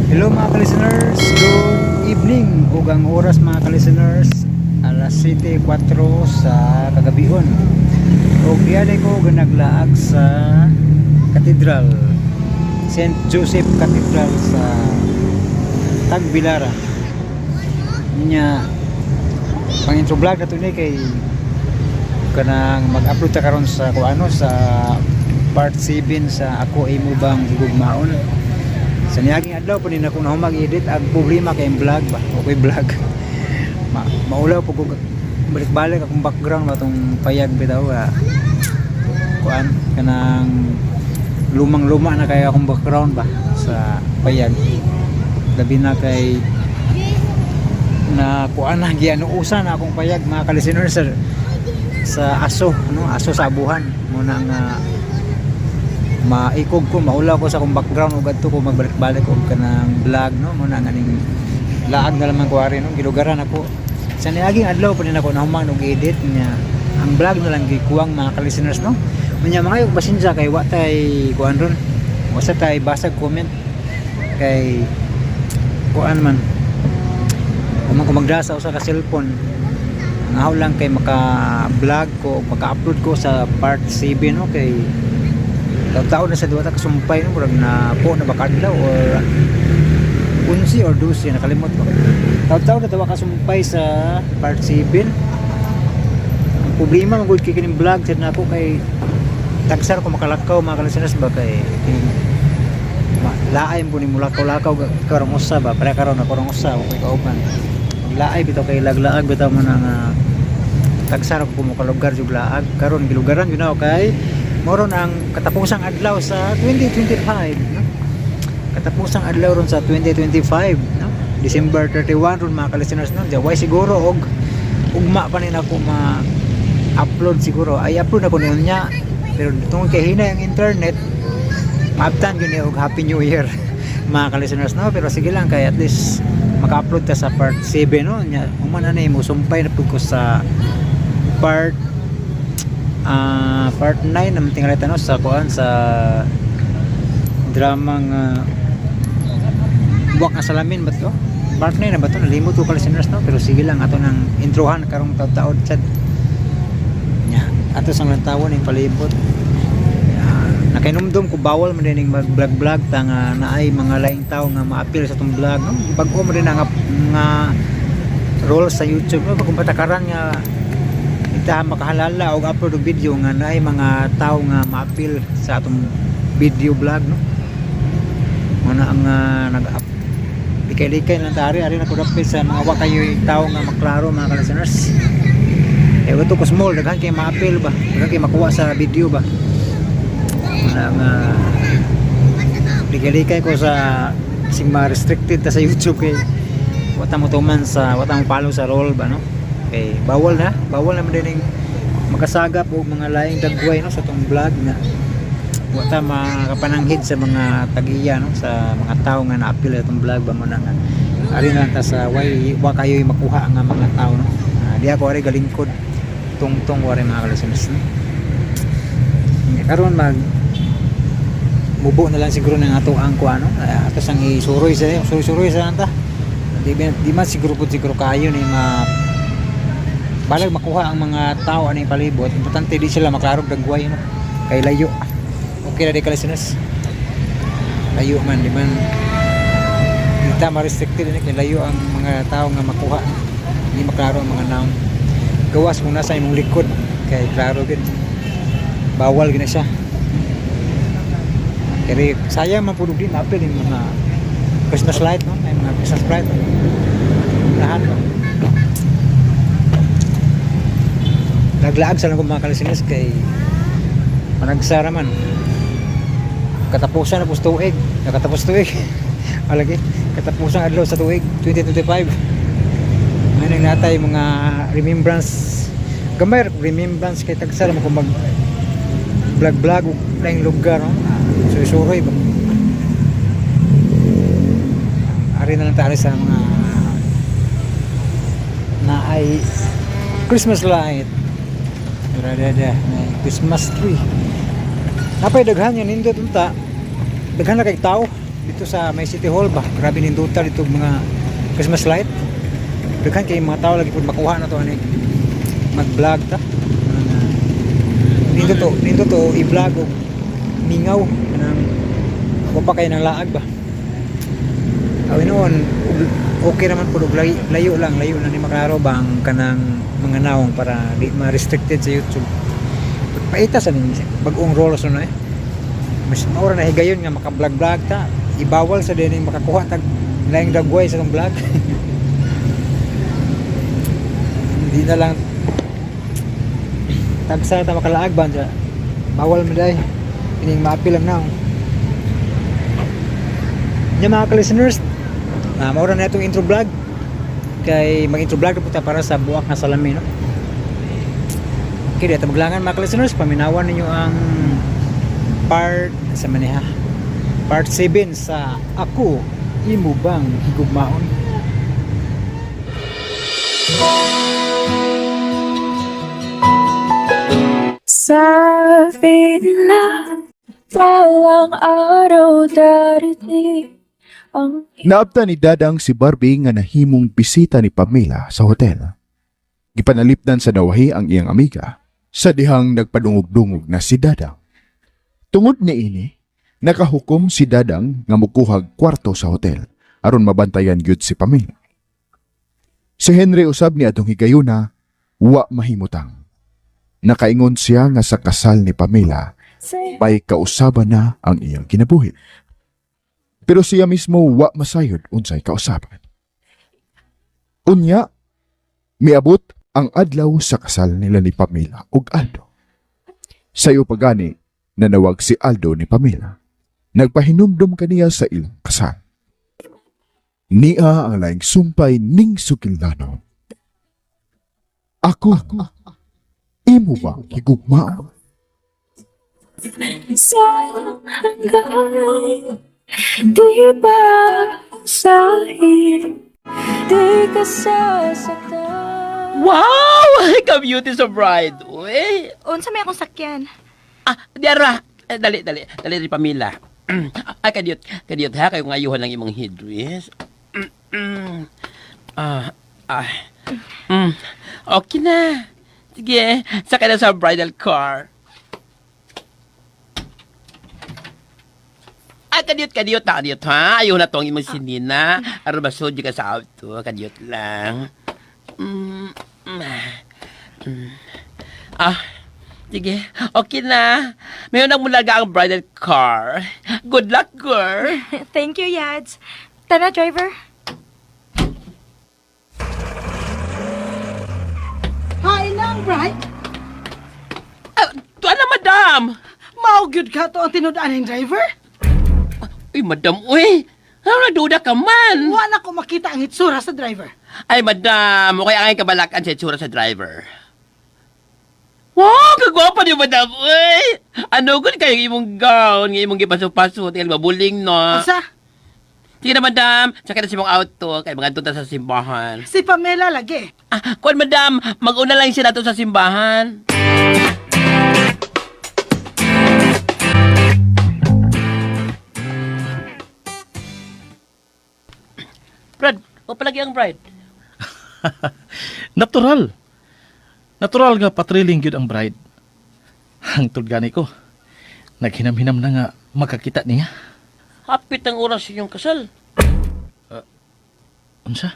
Hello mga ka-listeners, good evening ug ang oras mga ka-listeners alas 7:04 sa kagabion. Ug diyan ko naglaag sa Cathedral St. Joseph Cathedral sa Tagbilara. Nya pang-intro vlog na to ni kay kanang mag-upload ta karon sa kuano sa part 7 sa Ako Imo Bang Higugmaon. Sa niyaging adlaw pa din ako na mag-edit ang problema kay vlog ba okay vlog maulaw po balik-balik akong background matong payag bitaw kuan kanang lumang-luma na kay akong background ba sa payag labi na kay na kuan na gianuusan na akong payag mga ka-listeners sa aso no aso sa abuhan mo nang maikog ko maulaw ko sa akong background ug adto ko magbalik-balik og kanang vlog no mo na nganing laag na lamang ko ari no gilugaran ako sa niaging adlaw pa din ako nahumang og edit nya ang vlog na lang gikuwang mga ka-listeners no unya mga yung pasensya kay wa tay kuan ron usa tay basag comment kay kuan man man ko magdasa usa ka cellphone ngaw lang kay maka-vlog ko maka-upload ko sa part 7 no kay taon na sa duwa ta kasumpay no murag na po na bakadlaw or 11 or 12 nakalimot ko taon na tawa kasumpay sa part 7 ang problema magud kay kining vlog sad nako kay tagsar ko makalakaw mga ka-listeners ba kay laay mo ni mulakaw-lakaw karong usa ba para karon na karong usa okay kauban laay bitaw kay laglaag bitaw man ang tagsar ko makaluggar jud laag karon gilugaran yun ako kay moron ang katapusang adlaw sa 2025 no? Katapusang adlaw ron sa 2025 no? December 31 ron mga ka-listeners no? Jaway siguro og ugma pa nin ako ma-upload siguro ay upload ako niya pero tungkol kay hina yung internet maabtan yun og Happy New Year mga ka-listeners no? Pero sige lang kay at least maka-upload ta sa part 7 no? Umana na mo sumpay na po ko sa part 9 naman tingala no sa kuan sa dramang buwak na salamin ba to part 9 na ba to nalimot ko ka-listeners no pero sige lang ato nang introhan karong taud-taud sad nya ato sang lantawon ning palibot nakainumdum ko bawal man din mag-vlog ta nga naay mga laing tawo nga ma-appeal sa tong vlog no bag-o man din nga role sa YouTube no kung patakaran nga ita makahalala og upload og video nga naay mga tawo nga ma-appeal sa atong video vlog no muna ang likay-likay lang tari ari na ko dapit sa mga wa kayo tawo nga maklaro mga ka-listeners eh wato ko small daghan kay ma-appeal ba daghan kay makuha sa video ba muna ang likay-likay ko sa sing mga restricted ta sa YouTube kay wata mo tuman sa wata mo follow sa role ba no okay, bawal na man din makasagap o mga laing dagway no sa tong vlog na wata makapananghid sa mga tagiya no sa mga tao nga na-appeal itong vlog ba mo na nga ari na ta sa wa kayo makuha nga mga tao no di ako ari galingkod tungtong wari mga ka-listeners no karon mubo na lang siguro ng ato ang kuano ato sang isuroy sa nanta di man siguro kayo ni balag makuha ang mga tao ano yung palibot importante di sila maklarog dagway no? Kay layo okay na di ka-listeners layo man di man hindi tama restricted kay layo ang mga tao nga makuha hindi maklaro ang mga naong gawas muna sa imong likod kay klaro gid bawal gina siya kaya sayang man po din apel yung mga Christmas light no? Ay mga Christmas light lahat no? Naglaag sa lang kong mga ka-listeners kay managsara man katapusan na po sa tuig nakatapos tuig alagi katapusan adlaw sa tuig 2025 may nangnatay mga remembrance gamay remembrance kay tagsara mo kung mag vlog na yung lugar no? Susuroy ba ari na lang tayo sa mga na ay Christmas light Rada Christmas tree. Napay daghan yan nindot unta. Daghan na kay tao. dito sa may City Hall ba. Grabe ninduta dito mga Christmas light. Daghan kay mga tao lagi pud makuha na to ani. Mag-vlog ta. Nindot to i-vlog og mingaw kanang ako pa kay nang laag ba. Noon okay naman po layo lang ni maklaro ba ang kanang mga naong para di ma-restricted sa YouTube. Paita sa ning bag-ong roles no eh. Mas maura na higayon nga maka-vlog ta. Ibawal sa din makakuha tag laing dagway sa kang vlog. Hindi na lang tagsa ta makalaag ba sa bawal mo dai. Ining maapil lang naong. Nya mga listeners, maura na itong intro vlog kay mag-intro vlog po ta para sa buwak na salamin no? Okay, dito maglangan mga listeners, paminawan ninyo ang part sa maniha part 7 sa Ako Imo Bang Higugmaon. Sabi nila walang araw darating. Naabta ni Dadang si Barbie nga nahimong bisita ni Pamela sa hotel. Gipanalipdan sa nawahi ang iyang amiga sa dihang nagpadungog-dungog na si Dadang. Tungod ni ini, nakahukom si Dadang nga mukuhag kwarto sa hotel aron mabantayan gyud si Pamela. Si Henry usab ni adtong higayuna wa mahimutang. Nakaingon siya nga sa kasal ni Pamela may kausaban na ang iyang kinabuhi. Pero siya mismo wa masayod unsay kausaban. Unya, miabot ang adlaw sa kasal nila ni Pamela ug Aldo. Sayo pagani, nanawag si Aldo ni Pamela. Nagpahinumdum kaniya sa ilang kasal. Niya ang laing sumpay ning sukilano. Ako, imo ba higugmao? Sa hanggang di ba sa'kin di ka sasaktan. Wow! Ka-beauty sa bride. Uy! Unsa may akong sakyan? Diara! Dali rin Pamela. Ay, kadiyot ha, kayo ngayuhan ng imong headdress. Okay na. Sige, sakay na sa bridal car. Ay, kadiyot ha. Ayaw na tong imong sinina. Aron masod ka sa auto. Kadiyot lang. Sige. Okay na. Mayroon ang mulaga ang bridal car. Good luck, girl. Thank you, Yads. Tara, driver. Hain lang, bride. Tuwa na, madam. Maugyod ka to ang tinudaan ng driver. Uy, madam, uy. Ano nagduda ka man? Wala ko makita ang itsura sa driver. Ay, madam. Okay, ang kabalakan sa itsura sa driver. Wow, kagwapa niyo, madam. Uy, ano good kayo imong gown, ng imong gipaso-paso, tingnan mabuling, no? Asa? Sige na, madam. Sakay na si mong auto, kay mga tunta sa simbahan. Si Pamela lagi. Kuwan, madam, mag-una lang siya nato sa simbahan. Brad, o palagi ang bride. Natural. Natural nga patriling gyud ang bride. Hangtod gani ko. Naghinam-hinam na nga makakita niya. Hapit ang oras inyong kasal. Unsa?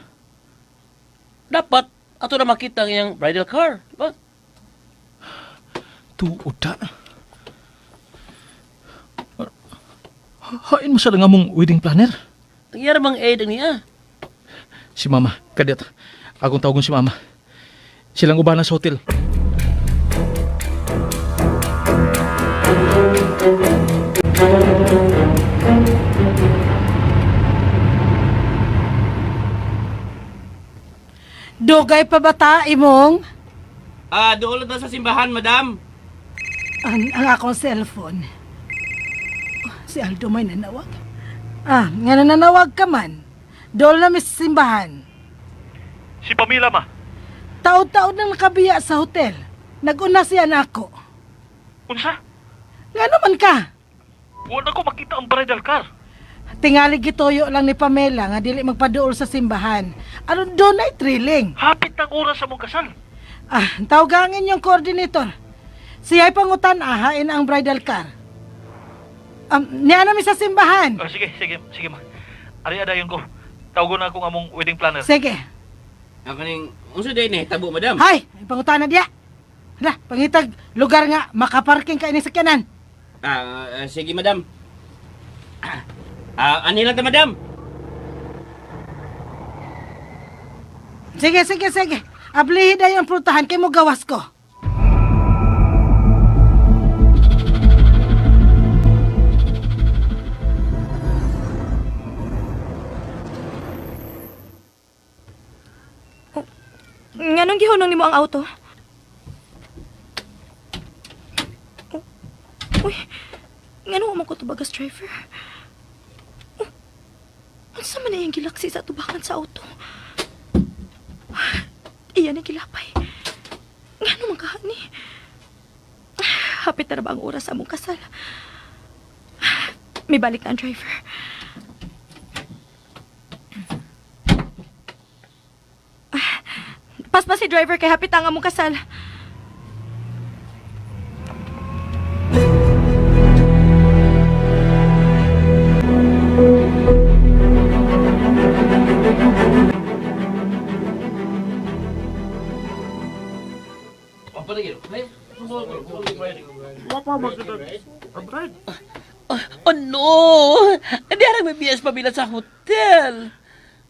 Dapat, ato na makita ang iyang bridal car. Diba? Tuod ta. Hain mo sa nga mong wedding planner? Ang yaramang aid ang niya. Si Mama, kadit. Akong tawagon si Mama. Silang ubahan sa hotel. Dugay pa bata imong Doon na sa simbahan, madam. ang akong cellphone. Si Aldo may nanawag. Nga nanawag ka man. Dol na mis simbahan. Si Pamela, Ma. Taod-taod nang nakabiya sa hotel. Nag-una siya na ako. Unsa? Nga naman ka? Wala ko makita ang bridal car. Tingali gituyo lang ni Pamela nga dili magpaduol sa simbahan. Ano doon ay thrilling. Hapit ng oras sa mong kasal. Tawagangin yung coordinator. Siya ay pangutan ahain ang bridal car. Niya namin sa simbahan. Sige ma. Ari adayon ko. Tawagon na akong among wedding planner. Sige. Ang kaning, unsa day ni, tabo, madam? Hay, may pangutan na diya. Hala, pangitag lugar nga makaparking ka ini sakyanan. Sige, madam. Ani lang ta, madam. Sige. Ablihi na yung prutahan kay mo gawas ko. Nganong gihunong nimo ang auto? Uy, nganong mo ko tubagas driver? Unsa man na yung gilaksi sa tubakan sa auto? Iyan ang gilapay. Ngano man kahani? Hapit na ba ang oras sa among kasal? May balik na ang driver. Paspas si driver kay hapit ang among kasal. Oh no! Hindi harang may BS pamila sa hotel.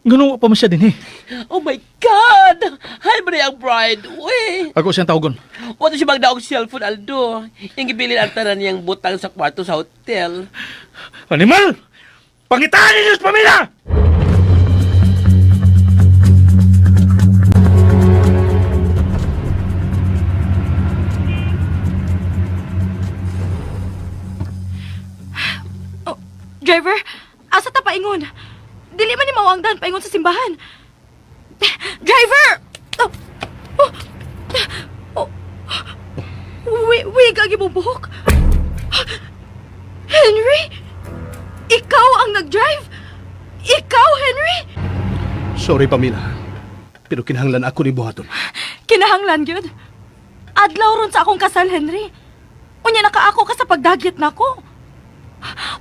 Ganun pa mo siya din eh. Oh my God! Hi, Maria ang bride. Uy! Ako siyang tawagon. Wato siya magdaog cellphone, Aldo. Yung gibilin ang tanan niyang butang sa kwarto sa hotel. Animal! Pangitaan ninyo sa pamilya! Driver, asa ta paingon? Dili man ni mawangdan paingon sa simbahan. Driver! Wiga gibubuhok. Henry? Ikaw ang nag-drive? Ikaw, Henry? Sorry, Pamela. Pero kinahanglan ako ni buhaton. Kinahanglan yun. Adlaw ron sa akong kasal, Henry. Unya nakaako ka sa pagdagyat nako.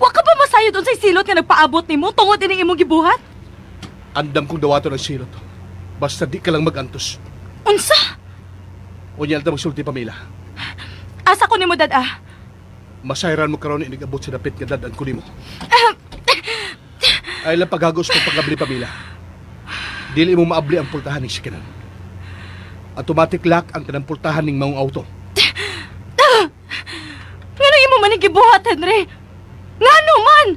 Wa ka ba masayo doon sa silot nga nagpaabot nimo tungod ining imong gibuhat? Andam kong dawato ng silot. Basta di ka lang mag-antos. Unsa? Unyal ta magsulti, Pamela. Asa ko nimo dad-a? Masayran mo karon inigabot sa dapit nga dadan ko nimo. Ay lang paghagos mo pagkabli, Pamela. Dili mo maabli ang pultahan ng sikinan. Automatic lock ang tanang pultahan ng maong auto. Ngano imo man ang gibuhat, Henry? Ngano man?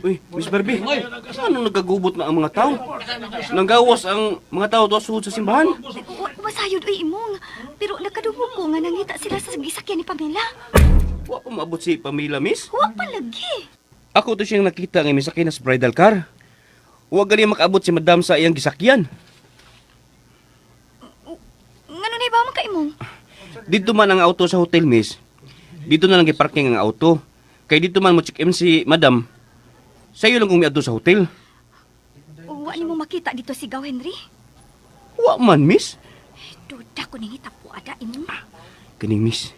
Uy, Miss Barbie, ano nagagubot na ang mga tao? Nanggawas ang mga tao doon suhod sa simbahan? Masayod uy imong. Pero nakadungog ko nga nangita sila sa gisakyan ni Pamela. Wa pa maabot si Pamela, Miss. Wa pa lagi. Ako to siyang nakita ng misakyan sa bridal car. Huwag gali makaabot si Madam sa iyang gisakyan. Ngano na ba man ka imong? Dito man ang auto sa hotel, Miss. Dito na lang giparking ang auto. Kay dito man mo check-in si Madam. Sa'yo lang kung miadto sa hotel. Wa nimo makita dito si Gaw Henry? Wa man, Miss. Duda ko nangita po ada imong. Kaning, Miss.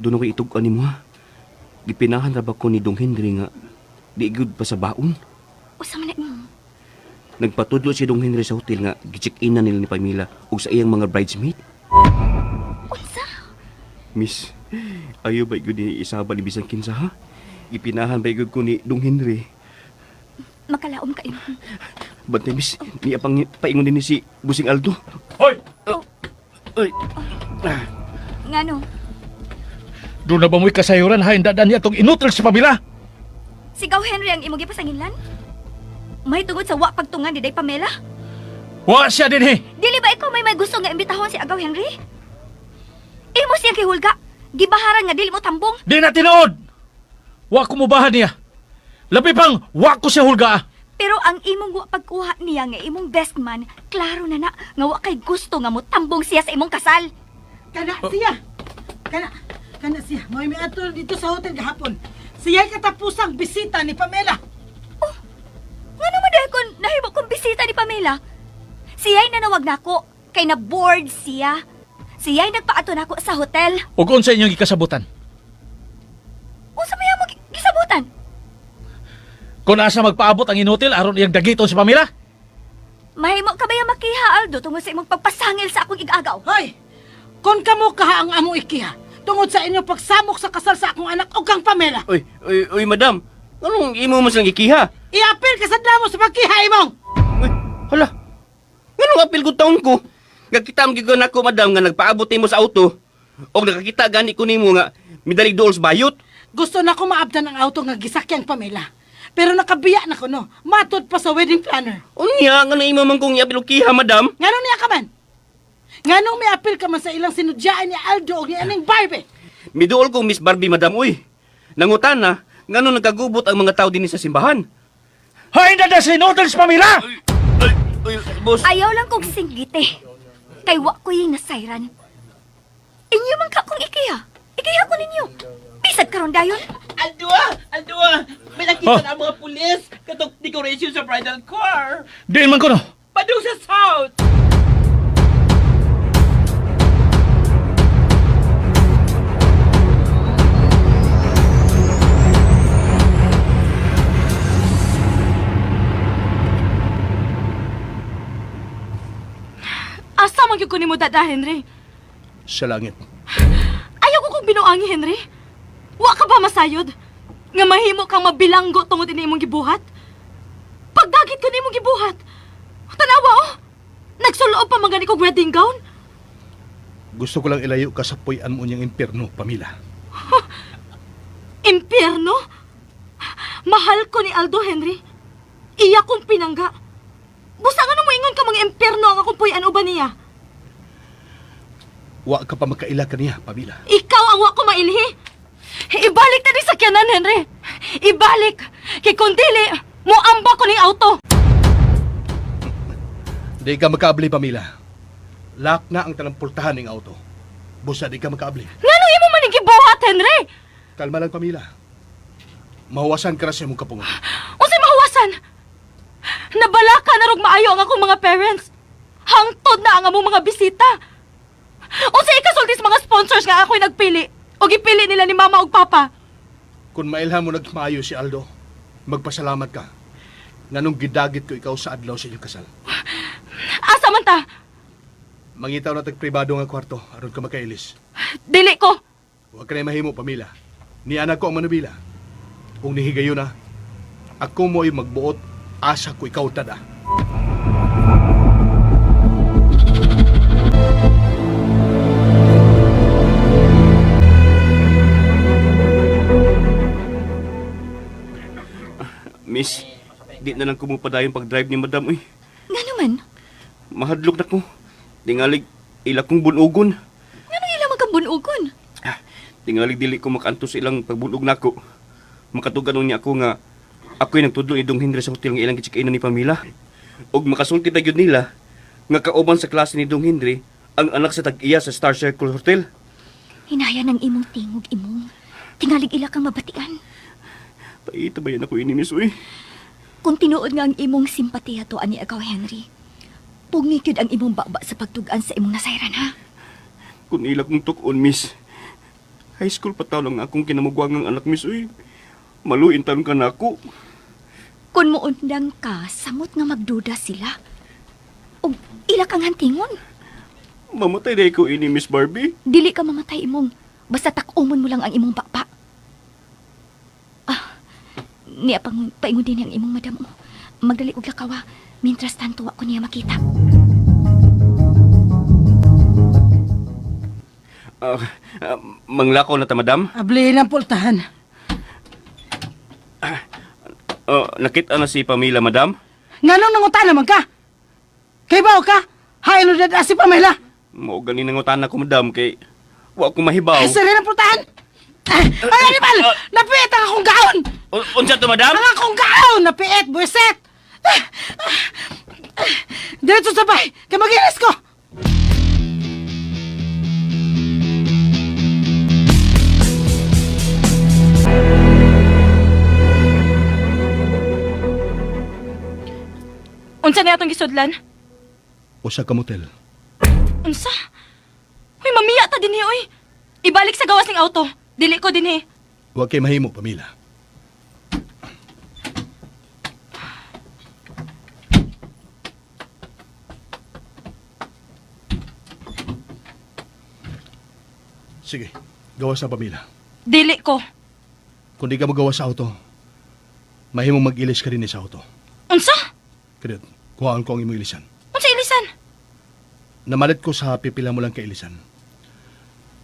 Doon ako itugan ni mo, ha? Gipinahan ra ba ko ni Dong Henry nga di igud pa sa baon? Usa man na imong? Nagpatudlo si Dong Henry sa hotel nga gi-check-in na nila ni Pamela ug sa iyang mga bridesmaid. Unsa? Miss, ayaw ba igud ni isaba ni bisang kinsa, ha? Ipinahan ba igud ko ni Dong Henry? Makalaom ka imong. Bantay, Miss, niya pang paingon din ni si Busing Aldo. Hoy! Ay! Ngano? Doon na ba mo'y kasayuran ha? Dadan niya itong inutil sa pamilya? Si Gaw Henry ang imong gipasanginlan? May tungod sa wa pagtungan ni Day Pamela? Wa siya din eh! Dili ba ikaw may gusto nga imbitahon si Agaw Henry? Imo siyang kihulga. Gibaharan nga dili mo tambong. Di na tinood! Wa kumubahan niya. Lapi pang, wa ko siya hulga. Pero ang imong wa pagkuha niya nga imong best man, klaro na nga wa kay gusto nga mo tambong siya sa imong kasal. Kana siya. Kana siya. May atol dito sa hotel gahapon. Siya'y katapusang bisita ni Pamela. Nga naman dahil kung nahimo kong bisita ni Pamela, siya'y nanawag nako kay na bored siya. Siya'y nagpaato nako sa hotel. Ug unsa inyong gikasabutan? Unsa may mo gisabutan? Kung asa magpaabot ang inhotel aron iyang dagiton si Pamela? Mahimo ka ba yung makiha, Aldo, tungod sa imong pagpasangil sa akong igagaw? Hoy! Kung kamo kaha ang amo ikiha, tungod sa inyo pagsamok sa kasal sa akong anak o kang Pamela. Uy, madam. Anong imo mo silang ikiha? Iapil ka sa damo sa pagkiha imong! Uy, hala. Anong apil ko taon ko? Nagkita ang gigon ako, madam, nga nagpaabot mo sa auto. O nakakita gani ko nimo nga midalig dool sa bayot. Gusto na ko maabdan ang auto nga gisakyang Pamela. Pero nakabiya na ko no. Matod pa sa wedding planner. Unya, nga na imo man kong iapil og kiha, madam. Nganong niya ka man? Nganong may apil ka man sa ilang sinudyaan ni Aldo o ni aning Barbie? Miduol ko, Miss Barbie, madam, uy. Nangutan na, ngano nagkagubot ang mga tao din sa simbahan. Hay na si inhotel si Pamela! Uy, boss. Ayaw lang kong singgite. Kay wa ko yung nasayran. Inyo man ka kong ikiha. Ikiha ko ninyo. Bisag karon dayon. Aldua! May nakita na ang mga pulis katong decoration sa bridal car. Diin man ko no. Padung sa south. Asa man gyud ko nimo dada, Henry? Sa langit. Ayaw ko kong binuangi, Henry. Wa ka ba masayod? Nga mahimo kang mabilanggo tungod ini imong gibuhat? Pagdagit ko nimong gibuhat. Tanawa oh. Nagsuloob pa man gani kog wedding gown. Gusto ko lang ilayo ka sa puyan mo niyang impyerno, Pamela. Impyerno? Mahal ko ni Aldo, Henry. Iya kong pinangga. Busa nga nung maingon ka mga impyerno ang akong puyan uban niya. Wa ka pa makaila kaniya, Pamela. Ikaw ang wa ko mailhi. Ibalik na ni sakyanan, Henry. Ibalik. Kay kung dili, muamba ko ni auto. Di ka makaabli, Pamela. Lock na ang talampultahan ng auto. Busa, di ka makaabli. Ngano imo man ang gibuhat, Henry? Kalma lang, Pamela. Mahuwasan ka na sa imong kapungon. Unsay mahuwasan? Nabalaka na rog maayo ang akong mga parents. Hangtod na ang among mga bisita. Unsay ikasulti sa mga sponsors nga ako'y nagpili o gipili nila ni Mama ug Papa. Kung mailhan mo nagmaayo si Aldo, magpasalamat ka. Nganong gidagit ko ikaw sa adlaw sa inyong kasal. Asa man ta? Mangitaw na tag-pribado nga kwarto aron ka makailis. Dili ko. Huwag ka na mahimo, Pamela. Ni anak ko ang manubila. Kung nihigayo na, ako mo'y magbuot, asa ko ikaw tada. Miss, di na lang kumupadayon pag-drive ni madam, uy. Nga naman, Mahadlok na ko. Tingalig, ila kong bunugon. nga nang ilang magkabunugon. Tingalig dili ko makaanto sa ilang pagbunog nako. Makatugan niya ako nga ako'y nagtudlo idong Henry sa hotel nga ilang gicheck-in ni Pamela. Og makasulti na gyud nila nga kauban sa klase ni Dong Henry ang anak sa tag-iya sa Star Circle Hotel. Hinaya ng imong tingog imong. Tingalig ila kang mabatian. Paita ba yan ako inimis, uy? Kung tinuod nga ang imong simpatiya to ani ikaw, Henry, pugni gyud ang imong baba sa pagtugan sa imong nasayran, ha? Kung ila kong tukon, miss. High school pa tao lang akong kinamugwang ang anak, miss, uy. Maluin tanong ka na ako. Kung muundang ka, samot nga magduda sila. O ila kang hantingon. Mamatay na ikaw ini, Miss Barbie. Dili ka mamatay imong. Basta takumon mo lang ang imong bapa. Niya paingon din ang imong madam mo. Magdali og lakawa. Mintras tanto ako niya makita. Manglakaw na ta, madam. Abli ng pultahan. Nakita na si Pamela, madam. Nganong nangutan naman ka? Kay bao ka? Hailo dada si Pamela. Mao ganin nangutan ako, madam, kay wa ko mahibaw. Ay, sari ng pultahan. Ay, animal! Napit ang akong gaon! Unsa to, madam? Ang akong kaon na piit, buwiset! Dito sa bay, kay mag-ilis ko! Unsa na atong gisudlan? Usa ka motel. Unsa? Uy, mamiya ta dinhi oy. Ibalik sa gawas ning auto. Dili ko dinhi. Huwag kay mahimo, Pamela. Sige, gawas na, Pamela. Dili ko. Kung di ka magawas sa auto, mahimo mag-ilis ka rin sa auto. Unsa? Kadiyot, kuhaan ko ang imong ilisan. Unsa ilisan? Namalit ko sa pipila mo lang kay ilisan.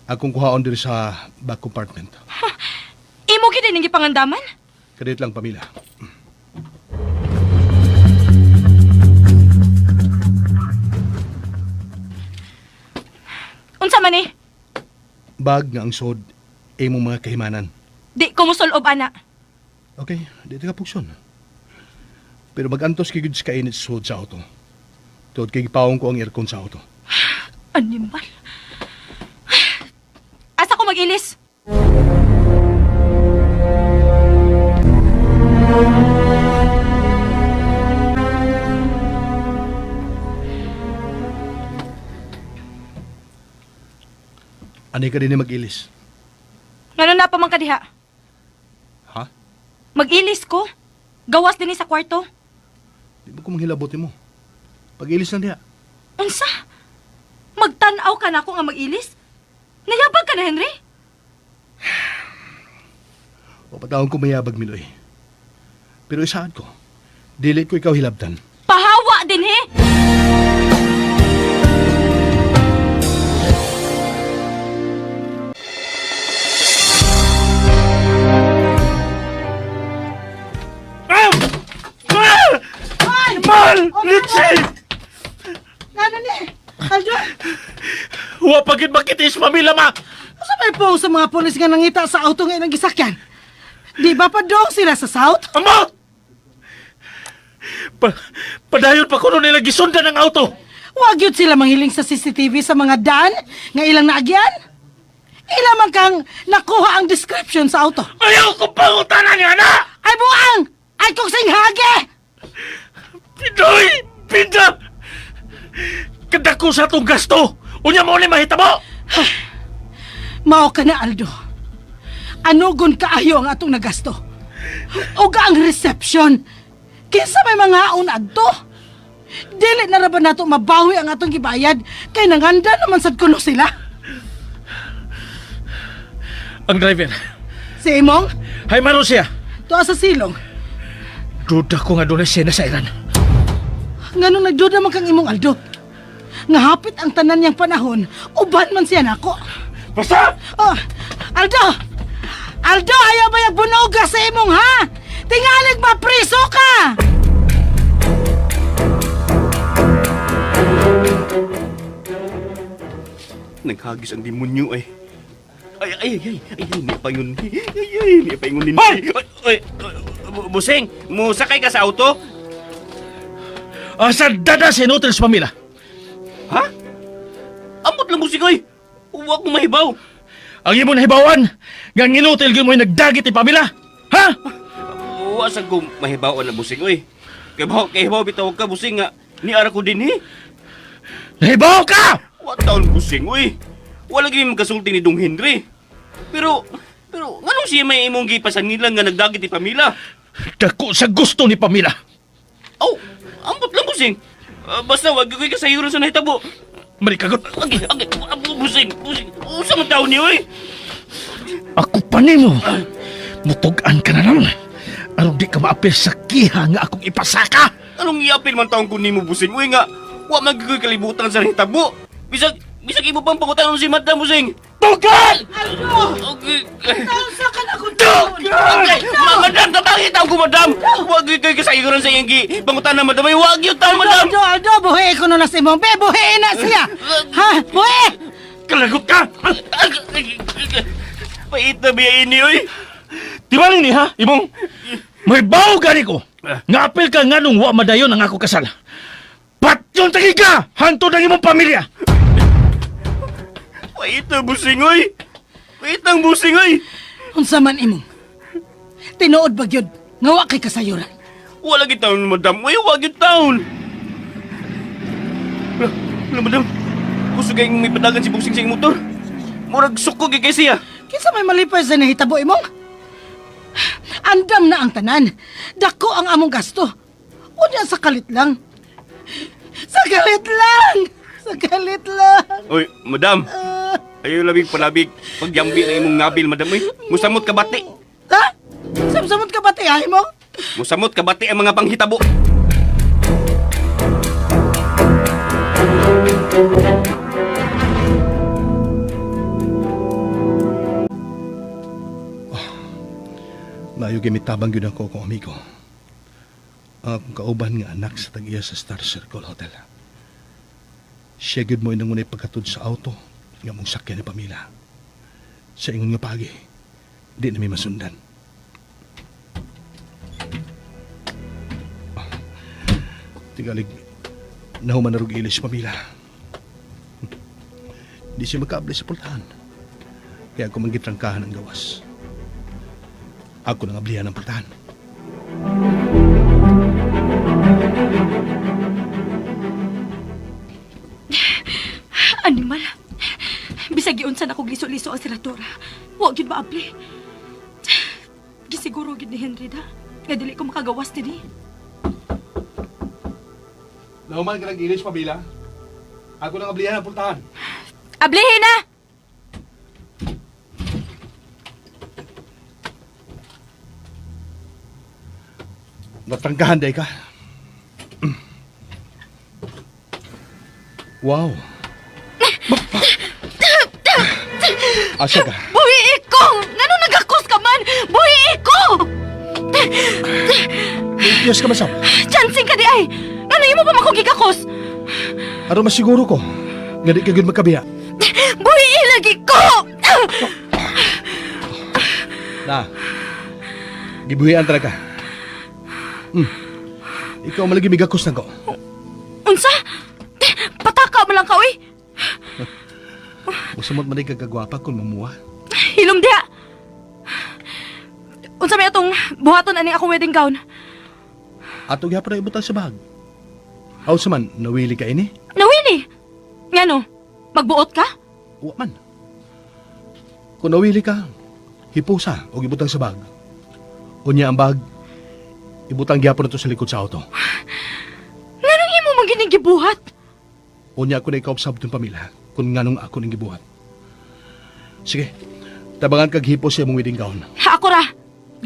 Akong kuhaon diri sa back compartment. Imo gid ning gipangandaman? Kadiyot lang, Pamela. Unsa man ni? Bag nga ang sod, imong mga kahimanan. Di ko musulob ana. Okay, di ka pugson. Pero mag-antos kay gud sa kainit sa sod sa auto. Tuod kay gipawong ko ang aircon sa auto. Animal. Asa ko mag-ilis? Anay ka din na mag-ilis. Ngano na pa man ka diha? Ha? Mag-ilis ko. Gawas din sa kwarto. Di mo ko manghilabotin mo. Pag-ilis lang diha. Unsa? Magtanaw ka na ako nga mag-ilis? Nayabag ka na, Henry? O patawag ko mayabag, Miloy. Pero isaan ko, dili ko ikaw hilabtan. Pahawa din, he! Mal! Litsi! Ano ni? Aldo, Huwag pagit makitis, Pamela, ma! sa may po sa mga polis nga nangita sa auto nga ilang gisakyan. Di ba pa daw sila sa South? Amo! Padayon pa kuno nila gisundan ng auto. Wag yun sila manghiling sa CCTV sa mga daan nga ilang naagyan. Ilang man kang nakuha ang description sa auto. Ayaw ko pangutanan niya, na! Ay buang! Ay kong singhage! Pinoy! Pinda! Kadako sa itong gasto! Unya mo ni mahitabo! Mao ka na, Aldo. Anugon kaayo ang atong nagasto. O ang reception. Kinsa may mga aon adto. Dili na ra ba nato mabawi ang atong gibayad kay nanganda naman sad kuno sila. Ang driver, Si Imong, hay maro siya. tuwa sa silong. Duda ko nga doon siya na sa Iran. Nganong nagduda man kang Imong, Aldo. Nga hapit ang tanan niyang panahon, uban man siya nako. Basta! Oh, Aldo! Aldo, ayaw ba yung bunoga sa Imong, ha? Tingalig mapriso ka! Naghagis ang demonyo ay. Ay, ni pa yun. Ni pa yun. Busing, musakay ka sa auto? Sa dada si Nutils, Pamela. Ha? Amot lang busing, oy. Huwag mo mahibaw. Ang imo nahibawan, nga ginutil gyud mo yung nagdagit ni Pamela. Ha? Huwag sa kong mahibaw na busing, oy. Kay hibaw bitawag ka, busing nga. Ni ara ko din, Nahibaw ka! What taon busing, oy. Wala gini magkasulti ni Dong Henry. Pero, anong siya may imong gipasan nila nga nagdagit ni Pamela? Dako sa gusto ni Pamela. Oh, ambot lang busing. Basta wag ko kasayuran sa nahitabo. Marikagot. Okay, busing. Usa man taon niyo, oy. Ako pa nimo. Mutugan ka na naman. Aron di ka maapil sa kiha nga akong ipasaka. Anong iapil man taong kunin mo busing? Uy nga, wa magigoy kalibutan sa nahitabo. Bisag imo pang pangutan si Madam busing. Tugan! Okay. Sa ka na kung Okay, madam, kabangit ako, madam. Huwag kayo kasayuran sa iyong pangutan na madam. Ay, huwag yun taon, madam. Aldo, buhi ko na si Imong. Be, buhi na siya! Ha? Buhi! Kalagot ka! Pait na biya ini, oy. Tibaling ni ha, imong may bawo gani ko. Nga apel ka nga nung wa madayon ang ako kasal. Patyon tagi ka, hanto ng imong pamilya. Wait ang busing, oy! Wait ang busing, oy! Unsa man imong? Tinuod ba gyud nga wa kay kasayuran? Wala gitaon, madam. Uy, wala gitaon. Wala, madam. Gusto kayong may padagan si busing sa iyong motor. Murag suko kay siya. Kinsa may malipay sa nahitabo imong? Andam na ang tanan. Dako ang among gasto. Unya sa kalit lang. Sa kalit lang! Sa kalit lang! Uy, madam. Ayaw labig palabig. Pagyambi na imong ngabil, madam. Uy, musamot ka bati. Ha? Samsamot ka ba tiyahin mo? Musamot ka bati ang mga panghitabo. Maayo gimitabang yun ako kong amigo. Ang akong kauban nga anak sa tag-iya sa Star Circle Hotel. Siya gyud mo inangunay pagkatod sa auto nga mong sakyan ni Pamela. Sa ingon nga pagi, di na may masundan. Tigalig, nahuman na rog ilis si Pamela. Di siya magkaabli sa pultahan. Kaya ako manggitrangkahan ang gawas. Ako nang ablihan ng pultahan. Animal. Bisag giunsan ako liso-liso ang siratura. Wa gyud maabli. Gisiguro gyud ni Henry da. Nga dili ko makagawas dinhi. Nahuman ka ng ilis, Pamela. Ako nang ablihan ng pultahan. Ablihin na! Natrangkahan day ka. Wow. Asa ka? Buhi ko! Ngano nagakos ka man? Buhi ko! Diyos ka masam. Chancing ka di ay! Ngano imo pa makugigakos? Ano masiguro ko? Nga di ka gud magkabiya. Buhi lagi ko! Na. Gibuhian talaga. Ikaw malagi migakos na ko. Unsa? Pataka mo lang ka, uy! Musamot man ay kagagwapa kung mamuha. Hilom diha! Unsa may atong buhaton ani akong wedding gown? Ato gyapon na ibutang sa bag. Aw man, nawili ka ini? Nawili! Ngano? Magbuot ka? Wa man. Kung nawili ka, hipusa o ibutang sa bag. Unya ang bag, ibutang gyapon na to sa likod sa auto. Nganong imo man gining gibuhat? Unya ako na ikaupsab itong pamilya kung nganong ako ning gibuhat. Sige, tabangan kag hipos sa mong wedding gown. Ha, ako ra.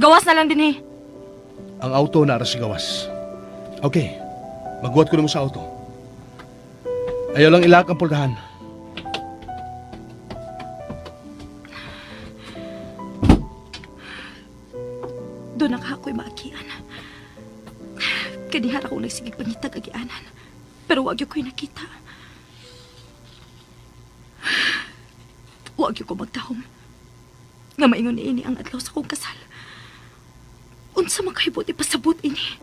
Gawas na lang din eh. Ang auto na sa gawas. Okay, magbuhat ko na mo sa auto. Ayaw lang ilak ang pultahan. Doon na ako'y maakian. Kanihara akong nagsigig pangitag agianan. Pero wag yung ko'y nakita. Wag yung ko magtahom. Nga maingon ni ini ang adlaw sa kong kasal. Unsa man kahibot ipasabot ini.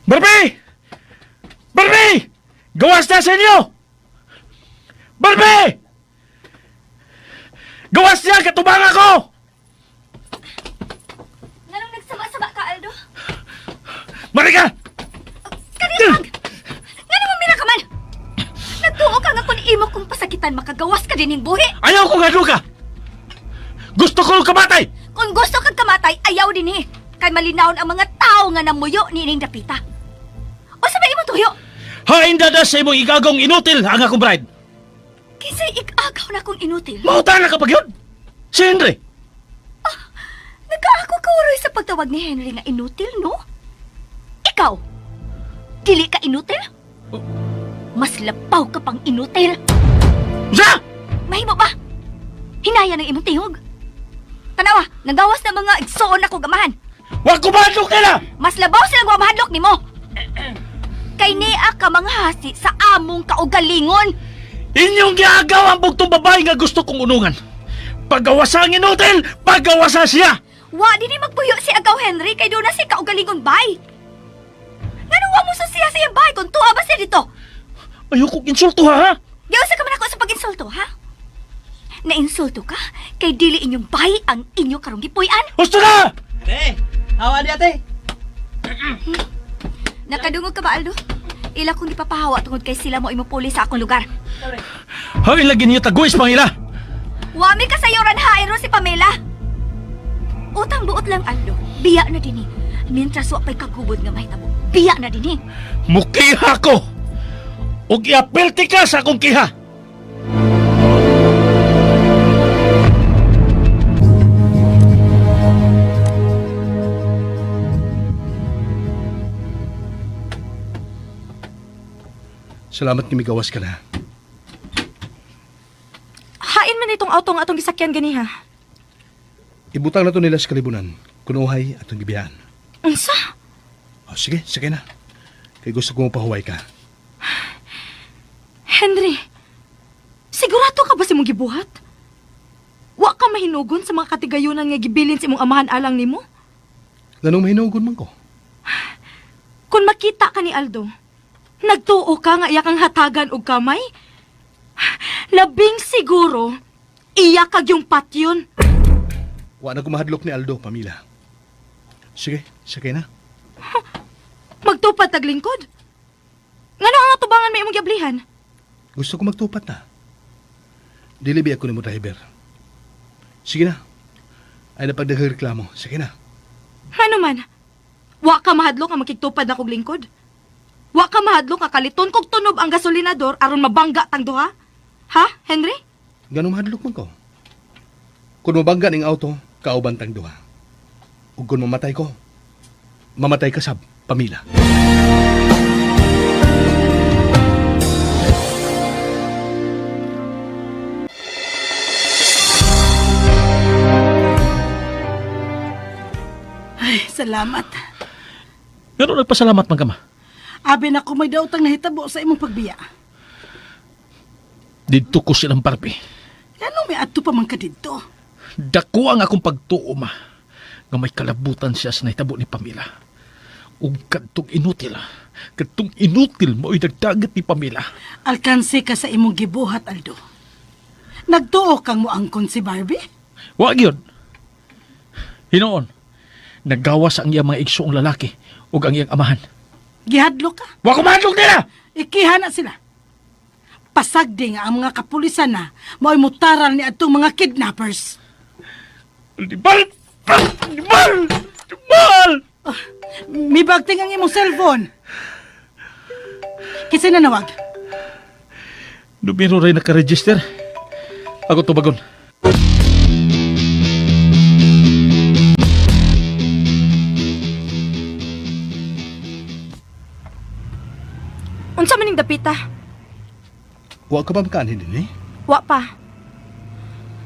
Barbie! Barbie! Gawas na sa inyo! Barbie! Gawas niya! Katubang ako! Nganong nagsama-sama ka, Aldo? Marika! Kanipag! Nganong mamira ka man? Nagtuo ka nga kung imo kong pasakitan makagawas ka din ng buhi. Ayaw ko nga ka! Gusto ko kamatay! Kung gusto kang kamatay, ayaw din eh. Kay malinawon ang mga tao nga namuyo ni Ining Dapita. O sabay imo tuyo? Hain dada sa imong igagong inutil ang akong bride! Kisay ik-agaw na kong inutil. Mauta na kapag yun! Si Henry! Nagkaako ka uroy sa pagtawag ni Henry nga inutil, no? Ikaw, dili ka inutil? Mas lapaw ka pang inutil. Sa! Mahimo ba? Hinaya ng imong tingog. Tanawa, nagawas na mga igsoon ako gamahan. Wa ko mahadlok nila! Mas labaw silang mamahadlok nimo. Kay niya ka mga hasi sa among kaugalingon. Inyong giagaw ang bugtong babae nga gusto kong unungan. Pagawasa ang inutil, pagawasa siya! Wa din magpuyo si Agaw Henry kay doon na si kaugalingon bay. Ngano wa mo sa siya sa iyang bay kung tuwa ba siya dito? Ayoko insulto ha? Gawasa ka man ako sa pag-insulto, ha? Nainsulto ka kay dili inyong bay ang inyo karong gipuy-an. Gusto na! Nakadungog ka ba, Aldo? Ila kong ipapahawa tungod kay sila mo imupuli sa akong lugar. Hay lagi niyo taguis Pamela! Wami ka sa yoran hairo si Pamela. Utang buot lang, Aldo. Biya na din eh. Mintras wa pa'y kagubod nga mahitabo. Biya na din eh. Mukiha ko! Ug iapelti ka sa akong kiha! Salamat nga migawas ka na. Hain man itong auto nga atong gisakyan ganiha. Ibutang na to nila sa kalibunan. Kunuhay at ang gibiyaan. Unsa? Sige, sige na. Kay gusto kong pahuway ka. Henry, sigurado ka ba si mong gibuhat? Wa ka mahinugon sa mga katigayunan nga gibilin si mong amahan alang nimo? Ganong mahinugon man ko. Kung makita ka ni Aldo, nagtuo ka nga iya kang hatagan og kamay? Labing siguro, iya kag yung patyon. Wa na ko mahadlok ni Aldo, Pamela. Sige, sige na. Magtupad taglingkod? Ngano ang atubangan may imong giablihan? Gusto ko magtupat na. Dilibi ako ni mo driver. Sige na. Ay napagdagang reklamo. Sige na. Ano man? Wa ka mahadlok nga makigtupad na kog lingkod? Wa ka mahadlok nga kaliton kog tunob ang gasolinador aron mabangga tang duha? Ha, Henry? Ganong mahadlok man ko. Kung mabangga ning auto, kauban tang duha. Ug kung mamatay ko, mamatay ka sa Pamela. Ay, salamat. Pero nagpasalamat man ka ma. Abi na ko may dautang nahitabo sa imong pagbiya. Dito ko silang Barbie. Ano may ato pa man ka dito? Dako ang akong pagtuo ma. Nga may kalabutan siya sa nahitabo ni Pamela. Ug kadtong inutil mo ay nagdagat ni Pamela. Alkansi ka sa imong gibuhat, Aldo. Nagtuo kang moangkon si Barbie? Wag yun. Hinoon, naggawas ang iyang mga igsoong lalaki ug ang iyang amahan. Gihadlo ka? Wa ko mahadlok nila! Ikiha na sila. Pasagdi nga ang mga kapulisan na mo'y mutaral ni atong mga kidnappers. Dibal! Dibal! Dibal! Mibagting ang imong cellphone. Kasi nanawag. Numero rin nakaregister. Ako tubagon. Unsa man ning dapita? Wa ka ba makaanhin din eh? Wa pa.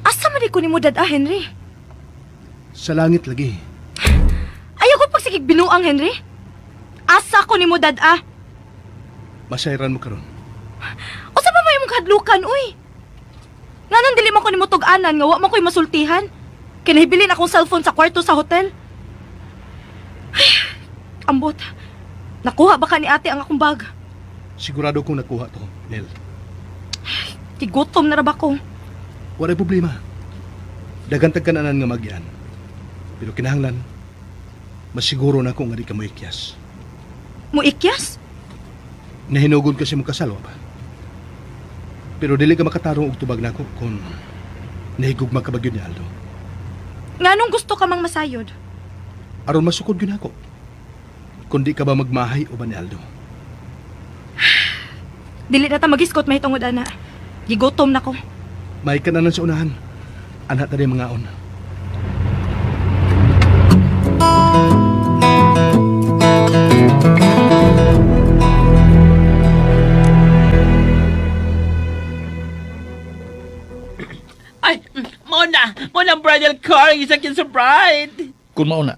Asa man ko nimo dad Henry? Sa langit lagi. Ayaw ko pagsigig binuang, Henry. Asa ko nimo dad Masayran mo karon. Usa pa may imong kahadlukan, uy. Nganong dili man ko nimo tug-anan nga wa man ko'y masultihan? Kinahibilin akong cellphone sa kwarto sa hotel. Ay, ambot. Nakuha ba ka ni ate ang akong bag? Sigurado kong nakuha to, Nel. Tigutom na ra ba ko? Wala problema. Dagantag ka na nga magyan. Pero kinahanglan, masiguro na kung nga di ka mo ikyas. Muikyas? Nahinugon kasi mo kasal, pa. Pero dili ka makatarong og tubag nako kung nahigugma ka ba gyud ni Aldo. Nganong gusto ka mang masayod? Aron masukod gyud nako. Kung di ka ba magmahay o ba ni Aldo? Dili na ta magiskot mahitungod ana. Gigutom na ko. May kananan sa unahan. Anak tadi mangaon. Ay, mo na ang bridal car, ang isang kinsa bride. Kung mauna,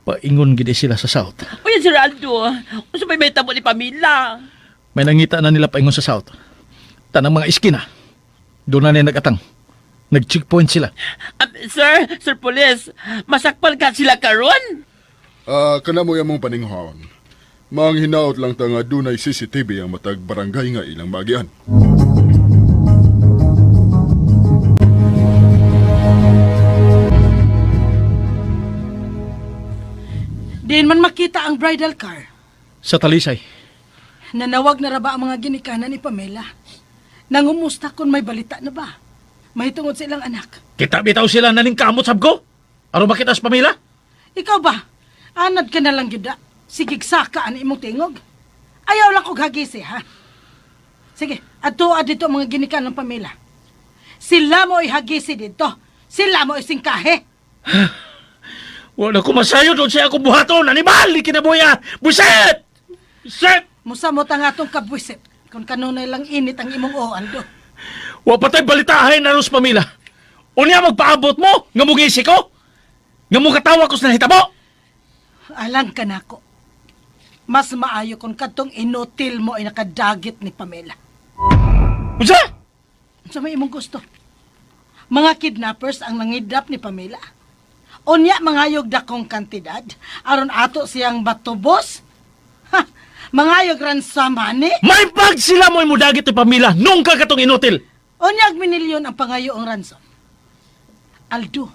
paingon gid sila sa South. O yan si Raldo, kung sabay may tabo ni Pamela. May nangita na nila paingon sa South. Tanang mga iskina. Doon na nila nagatang. Nag-checkpoint sila. Sir Police, masakpal ka sila karon? Kana mo yung mong paninghon. Mang hinaot lang ta nga dunay CCTV ang matag barangay nga ilang magian. Diin man makita ang bridal car. Sa Talisay. Nanawag na ra ba ang mga ginikanan ni Pamela? Nangumusta kung may balita na ba? May tungod sa ilang anak. Kita bitaw sila naning kamot sab ko. Aro makita sa Pamela? Ikaw ba? Anad ka na lang yuda. Sigig saka ang imong tingog. Ayaw lang kong hagisi, ha? Sige, ato dito ang mga ginikan ng Pamela. Sila mo ihagisi dito. Sila mo isingkahe. Wala ko masayo doon siya akong buhaton. Animal! Ikinabuya! Buset! Buset! Musa mo ta nga itong kabwisit. Kung kanunay lang init ang imong oan do. Wa patay balitahin na sa Pamela. Unya magpaabot mo, nga mugisi ko. Nga mo katawa ko sa nahitabo. Alang ka na ko. Mas maayo kung katong inutil mo ay nakadagit ni Pamela. Unsa? Sa may imong gusto. Mga kidnappers ang nangidap ni Pamela. Unya mangayog dakong kantidad. Aron ato siyang batubos. Ha! Mangayog ransamani. May pag sila mo'y mudagit ni Pamela nung kakatong inutil. Unyag minilyon ang pangayo ang ransom. Aldo,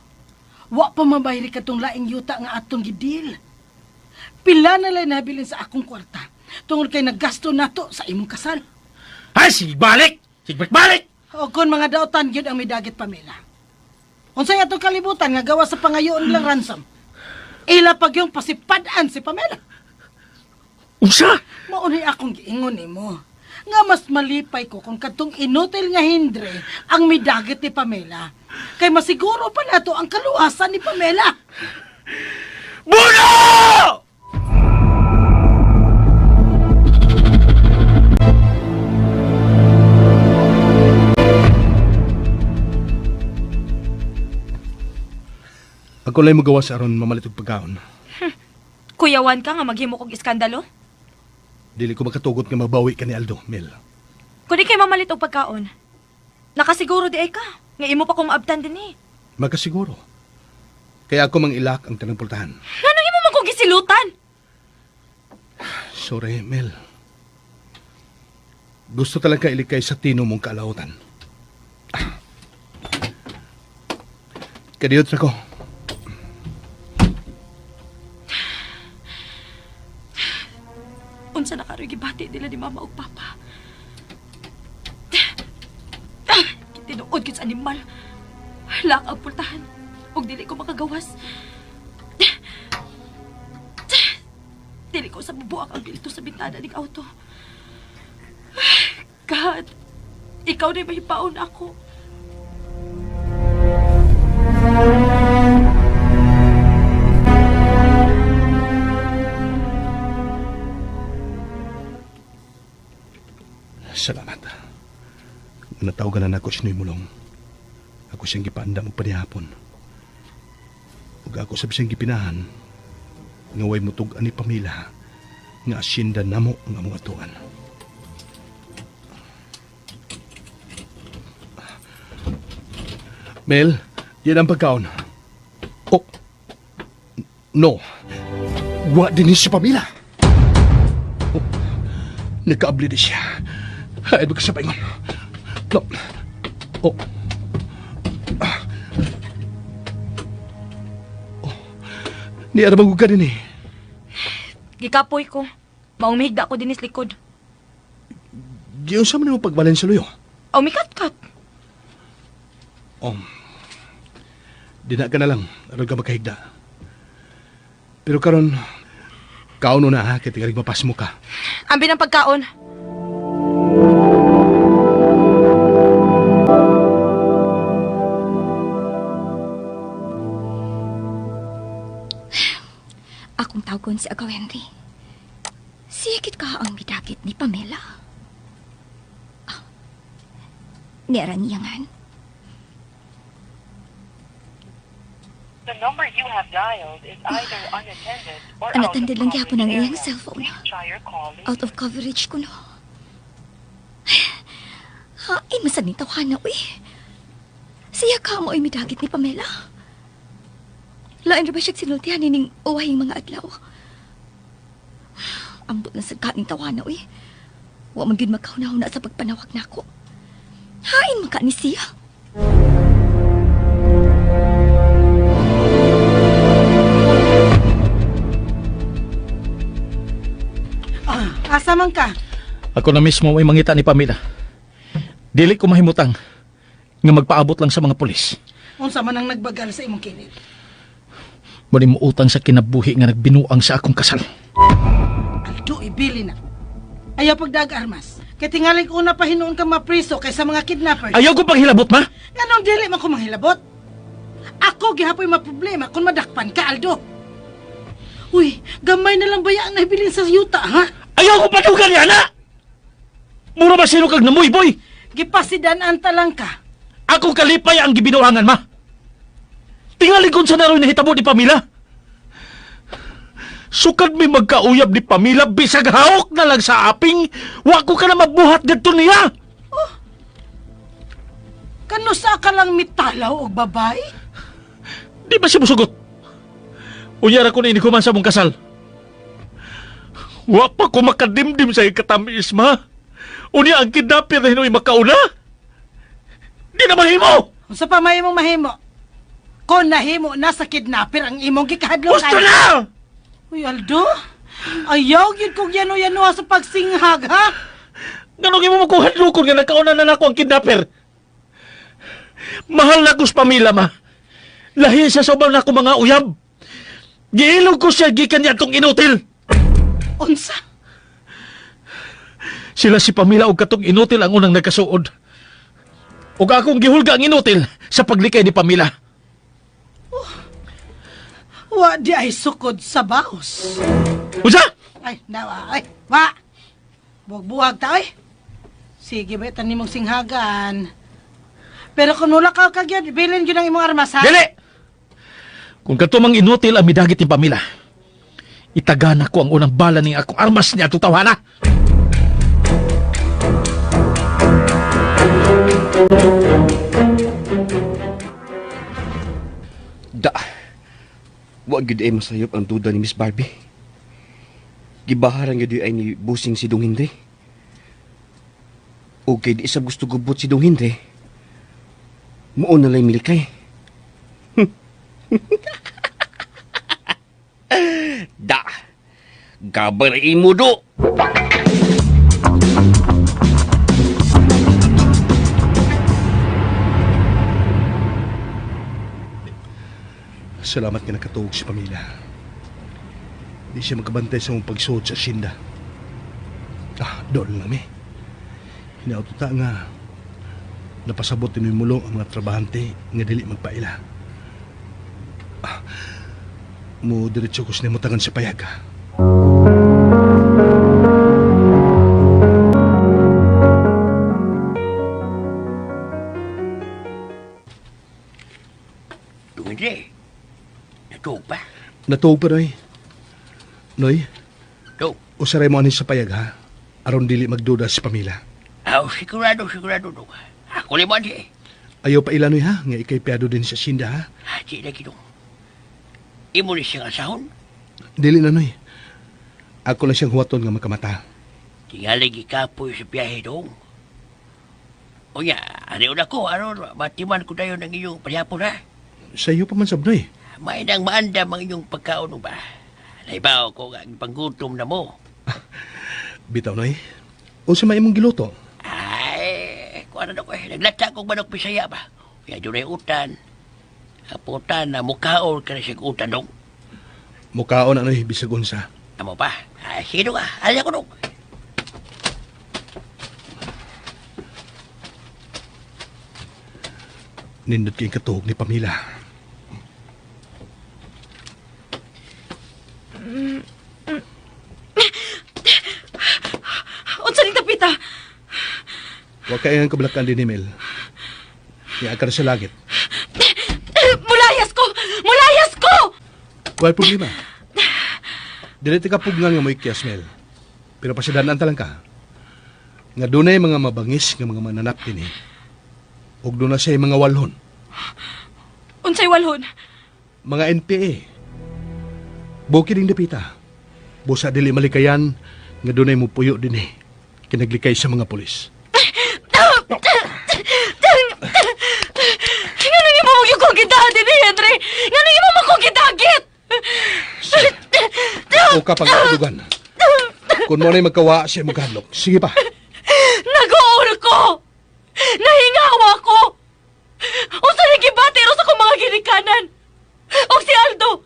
wa pa mabayri katong laing yuta nga atong gidil. Pila na lang nabilin sa akong kwarta tungod kay naggasto nato sa imong kasal. Ay, sige balik! Sige balik! O kung mga daotan yun ang may dagit Pamela. Unsay atong kalibutan nga gawa sa pangayoon nilang ransom. Ila pag yung pasipadaan si Pamela. Unsa? Maunay akong giingon nimo. Nga mas malipay ko kung katong inutil nga hindre ang may dagit ni Pamela. Kay masiguro pa nato ang kaluwasan ni Pamela. Buno! Ako lang magawa sa aron mamalit og pagkaon. Kuyawan ka nga maghimo kog iskandalo? Dili ko makatugot nga mabawi ka ni Aldo, Mel. Kung di kay mamalit og pagkaon, nakasiguro di ay ka. Nga imo pa kong maabtan din eh. Magkasiguro. Kaya ako mang ilak ang tanang pultahan. Ano imo man kong gisilutan? Sorry, Mel. Gusto talaga ilikay sa tino mong kalautan. Kadiyot ako. Unsa na karoy gibati nila ni mama ug papa. Tinuod kit sa animal. Laak ang pultahan. Ug dili ko makagawas. Dili ko sa bubuak ang bilto sa bintana ng auto. God, ikaw na mahipaon ako. Salamat. Natawagan na ako si Noy Mulong. Ako siyang gipaandam og panihapon. Ug ako sa siyang gipinahan nga way mutug-an ni Pamela nga asyenda namo ang among atuan. Mel, yan ang pagkaon. Oh, no. Wa din si Pamela. Oh, nagkaabli din siya. Ay, magkasabay nga. No. Oh. Oh. Niya na ka din eh. Gikapoy ko. Maong mihigda ko dinis likod. Diyon sa man mo pagbalen sa luyo. O mikat-kat. Di na ka na lang. Aron ka makahigda. Pero karon, kauno na ha, kaya tigarig mapas mo ka. Ambi ng pagkaon. Akong tawgon si Agaw Henry. Sikit ka ang midagit ni Pamela. Nera niyangan. The number you have dialed is either unattended or out of Unattended lang gyapon ang coverage iyang area. cellphone. Please try your call later. Out of coverage ko, no? Hain, masan ni tawahan na, uy. Siya ka mo ay midagit ni Pamela. Lain ra ba siya sinultihan ning uwahing mga adlaw? Ambot na sa kaning tawahan na, uy. Wa man gyud magkahunaw na sa pagpanawag nako. Hain maka ni siya. Asa man ka? Ako na mismo may mangita ni Pamela. Dili ko mahimutang nga magpaabot lang sa mga pulis. Unsa man ang nagbagal sa imong kinit? Muli mo utang sa kinabuhi nga nagbinuang sa akong kasal. Aldo, ibili na. Ayaw pagdag-armas. Kaya tingaling una pa hinuon ka mapriso kaysa mga kidnappers. Ayaw ko pang hilabot, ma! Ganong dili man ko manghilabot. Ako gihapoy maproblema kung madakpan ka, Aldo. Uy, gamay na lang baya ang nahibilin sa yuta, ha? Ayaw ko patugan yan, ha! Mura ba sino kag namoy, boy? Gipasidanan talang ka. Ako kalipay ang gibinuangan, ma! Tingaling kung sa naroy na hitabo ni Pamela. Sukad may magkauyab ni Pamela, bisag hawak na lang sa aping, wako ka na mabuhat dito niya! Kano sa ka lang mitalaw o babay? Di ba siya musugot? Unyara ko na inikuman sa mong kasal. Wa pa ko makadimdim sa ikatamis, ma. Unya ang kidnapper na hinoy makauna. Di na mahimo! Sa pamay mong mahimo. Kung nahimo na sa kidnapper ang imong gikahadlong. Gusto na! Uy, Aldo. Ayaw yun kong yano-yano sa pagsinghag, ha? Ganong imo makuhadlukon nga nakauna na nako ang kidnapper. Mahal na ko sa Pamela, ma. Lahi siya sa ubang nako mga uyab. Giilog ko siya gikan niya itong inutil. Unsa? Sila si Pamela o katong inutil ang unang nagkasuod. O akong gihulga ang inutil sa paglikay ni Pamela. Wa di ay sukod sa baos. Usa? Ay, nawa. Ay, wa. Buwag-buwag ta, ay. Sige, ba, tanim mong singhagan. Pero kung wala ka kagyad, bilin yun ang imong armas, ha? Dili! Kung katumang inutil ang midagit ni Pamela, itagana ko ang unang bala ni akong armas niya tutawana. Wag gid ay masayop ang duda ni Miss Barbie. Gibaharan gid ay ni busing si Dong Hindi. O kay di isa gusto gubot si Dong Hindi. Muon na lay milikay. Da! Gabar imo do! Salamat nga nakatuog si Pamela. Di siya magkabantay sa mong pagsuod sa Shinda. Doon lang eh. Hinaututa nga napasabot din yung mulong ang mga trabahante nga dili magpaila. Mo diretso ko sinimutangan sa payag. Hindi. Natuog pa. Natuog pa, Noy. Noy, Do. usaray mo anin sa payag, ha? Aron dili magduda si Pamela. Sigurado do. Ako liman di. Ayaw pa ila, Noy, ha? Nga ikay piyado din sa Shinda, ha? Di na kinong. Imo ni siyang asahon. Dili na, Noy. Ako lang siyang huwaton nga makamata. Tingalig ikapoy sa biyahe dong. O nga, ano na ko, matiman ko tayo ng iyong palyapon, ha? Sa iyo pa man sab, Noy. May nang maandam ang iyong pagkaon ba? Naibaw ko nga panggutom na mo. Bitaw, Noy. O sa may imong giluto? Ay, kung ano ko naglatsa kong manok pisaya ba? Kaya doon ay utan. Kaputan na mukaon ka na siyang utan dong. Mukaon na, Noy, bisag unsa. Amo pa? Ay, sige dong alya ko dong. Nindot kayong katuog ni Pamela. Unsa ning tapita? Huwag kayang kablakan din, Emil. Nga ka sa langit. Mulayas ko! Mulayas! Wala problema. Dili ti kapugngan nga mo ikyas, Mel. Pero pasidanan talang ka. Nga dunay mga mabangis nga mga mananap din ug doon na siya mga walhon. Unsay walhon? Mga NPA. Bukid ng dapita. Busa dili malikayan nga dunay mo puyo din kinaglikay sa mga pulis. Nga nang imo kong gidagit ni Henry! Nga nang imo kong gidagit! O kapag kadugan. Kung mo na'y magkawa siya maghanlok, sige pa. Nag-uul ko! Nahingawa ko! O sa nagibatero sa kong mga ginikanan! O si Aldo!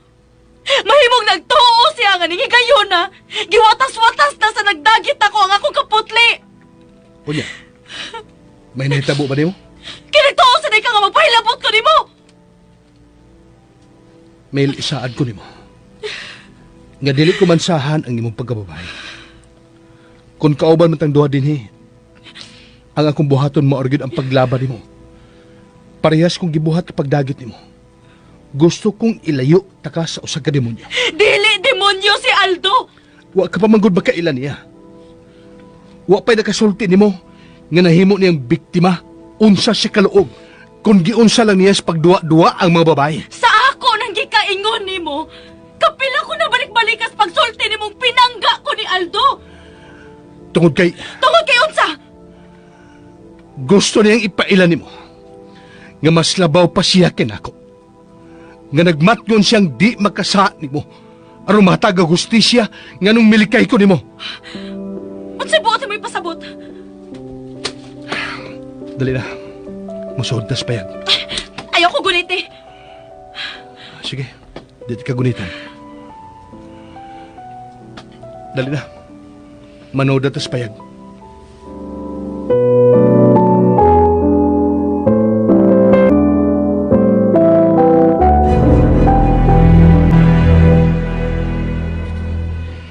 Mahimong nagtuo siya nga ningigayon na! Giwatas-watas na sa nagdagit ako ang akong kaputli! Unya, may nahitabo ba niyo? Kinagtuo sa ka nga magpahilabot ko ni mo! May isaad ko nimo. Nga dili ko mansahan ang imong pagkababay. Kung kauban man tang duha dinhi, ang akong buhaton maorgid ang paglaban nimo. Parehas kong gibuhat kapag dagit nimo. Gusto kong ilayo taka sa usa ka demonyo. Dili demonyo si Aldo! Wa ka pa manggod makailan niya. Wa pa'y nakasulti nimo nga nahimo niyang biktima unsa siya kaluog kung giunsa lang niya sa pagduwa-duwa ang mga babae. Sa ako nang gikaingon nimo, kapila ko na balik-balikas pagsulti nimong pinangga ko ni Aldo! Tungod kay unsa? gusto niyang ipailan nimo nga mas labaw pa siya kinako. Nga nagmatngon siyang di makasa nimo aron matag og hustisya nga nung milikay ko nimo. Unsay buot mo ipasabot? Dali na. Musuod na sa payag. Ayaw ko guliti. Sige, dito ka gunitan. Dali na. Manood na sa payag.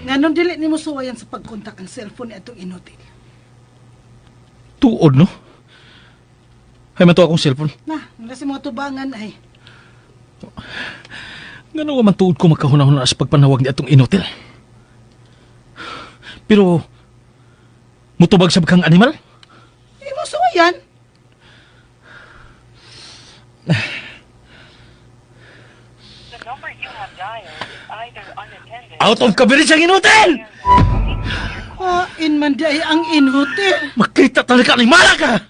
Nganon dili nimo suwayan sa pagkontak ang cellphone ni atong inutil. Tuod, no? Ay, mato akong cellphone. Na, wala si mga tubangan ay. Nga naman tuod ko magkahuna-huna sa pagpanawag ni atong inutil. Pero, mutubag sa bakang animal? Imo suwayan. The number you have dialed is either unattended. Out of coverage ang inutil! In man day ang inutil. Makita talaga ni Mara ka!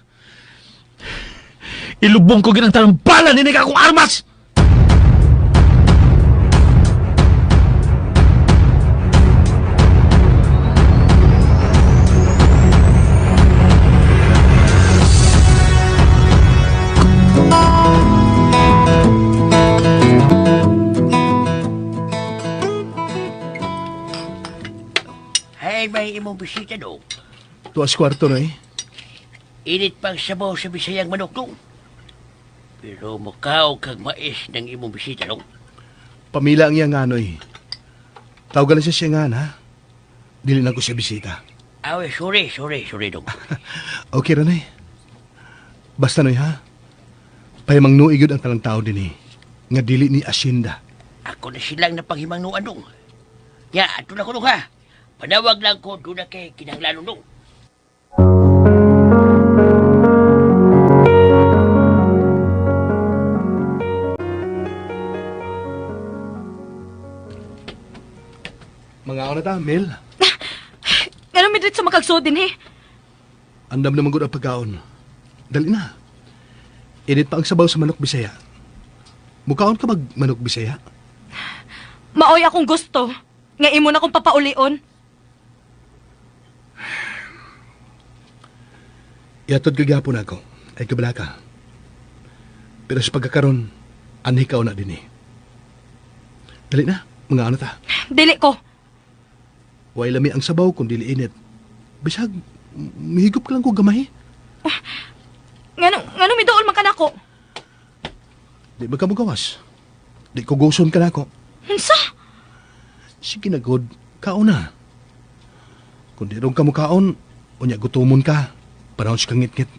Ilubong ko ginang talang bala ni akong armas! Hay, may imong bisita do. Tuwas kwarto na Init pang sabaw sa bisayang manok do. Pero mukaw kag mais ng imong bisita do. Pamila ang iyang anoy. Tawagan na siya nga na. Dili na ko siya bisita. Awe, sorry do. Okay ra na Basta noy ha. Payamang nuigod ang talang tao din nga dili ni Asinda. Ako na silang napanghimangnuan dong. Ya, ato na ko dong ha. Panawag lang ko doon na kay kinahanglanon dong. Mga ako na ta, Mel. Ganun midrit sa makagsod din Andam naman gud ang pagkaon. Dali na. Init pa ang sabaw sa manok Bisaya. Mukaon ka mag manok Bisaya? Maoy akong gusto. Nga imo na kong papaulion. Iatod kagapon ako. Ay kabala ka. Pero sa pagkakaroon, anhi ka na din Dali na, mga ano ta. Dili ko. Way lami ang sabaw kung dili init. Bisag, mihigop ka lang ko gamay. Ngano midool man kanako? Di ba ka mo gawas? Di ko guson ka na ako. Unsa? Sige na, God. Kaon na. Kung di ron ka mo kaon, unya gutumon ka. Panahon sa kangit-ngit.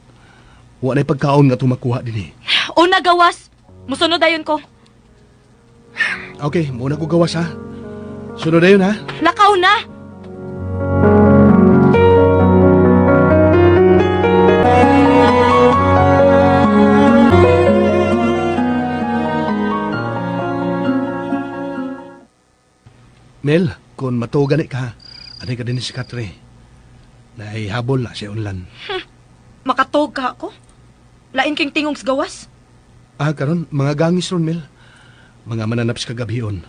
Wa na'y pagkaon nga tumakuha din Una gawas. Musunod dayon ko. Okay, muna ko gawas ha. Sunod na yun ha. Lakaw na! Mel, kung matugan ka, anay ka din si Katre. Naihabol na siya unlan. Makatog ka ako? Lain king tingong sa gawas? Karon, mga gangis ron, Mel. Mga mananap sa kagabion.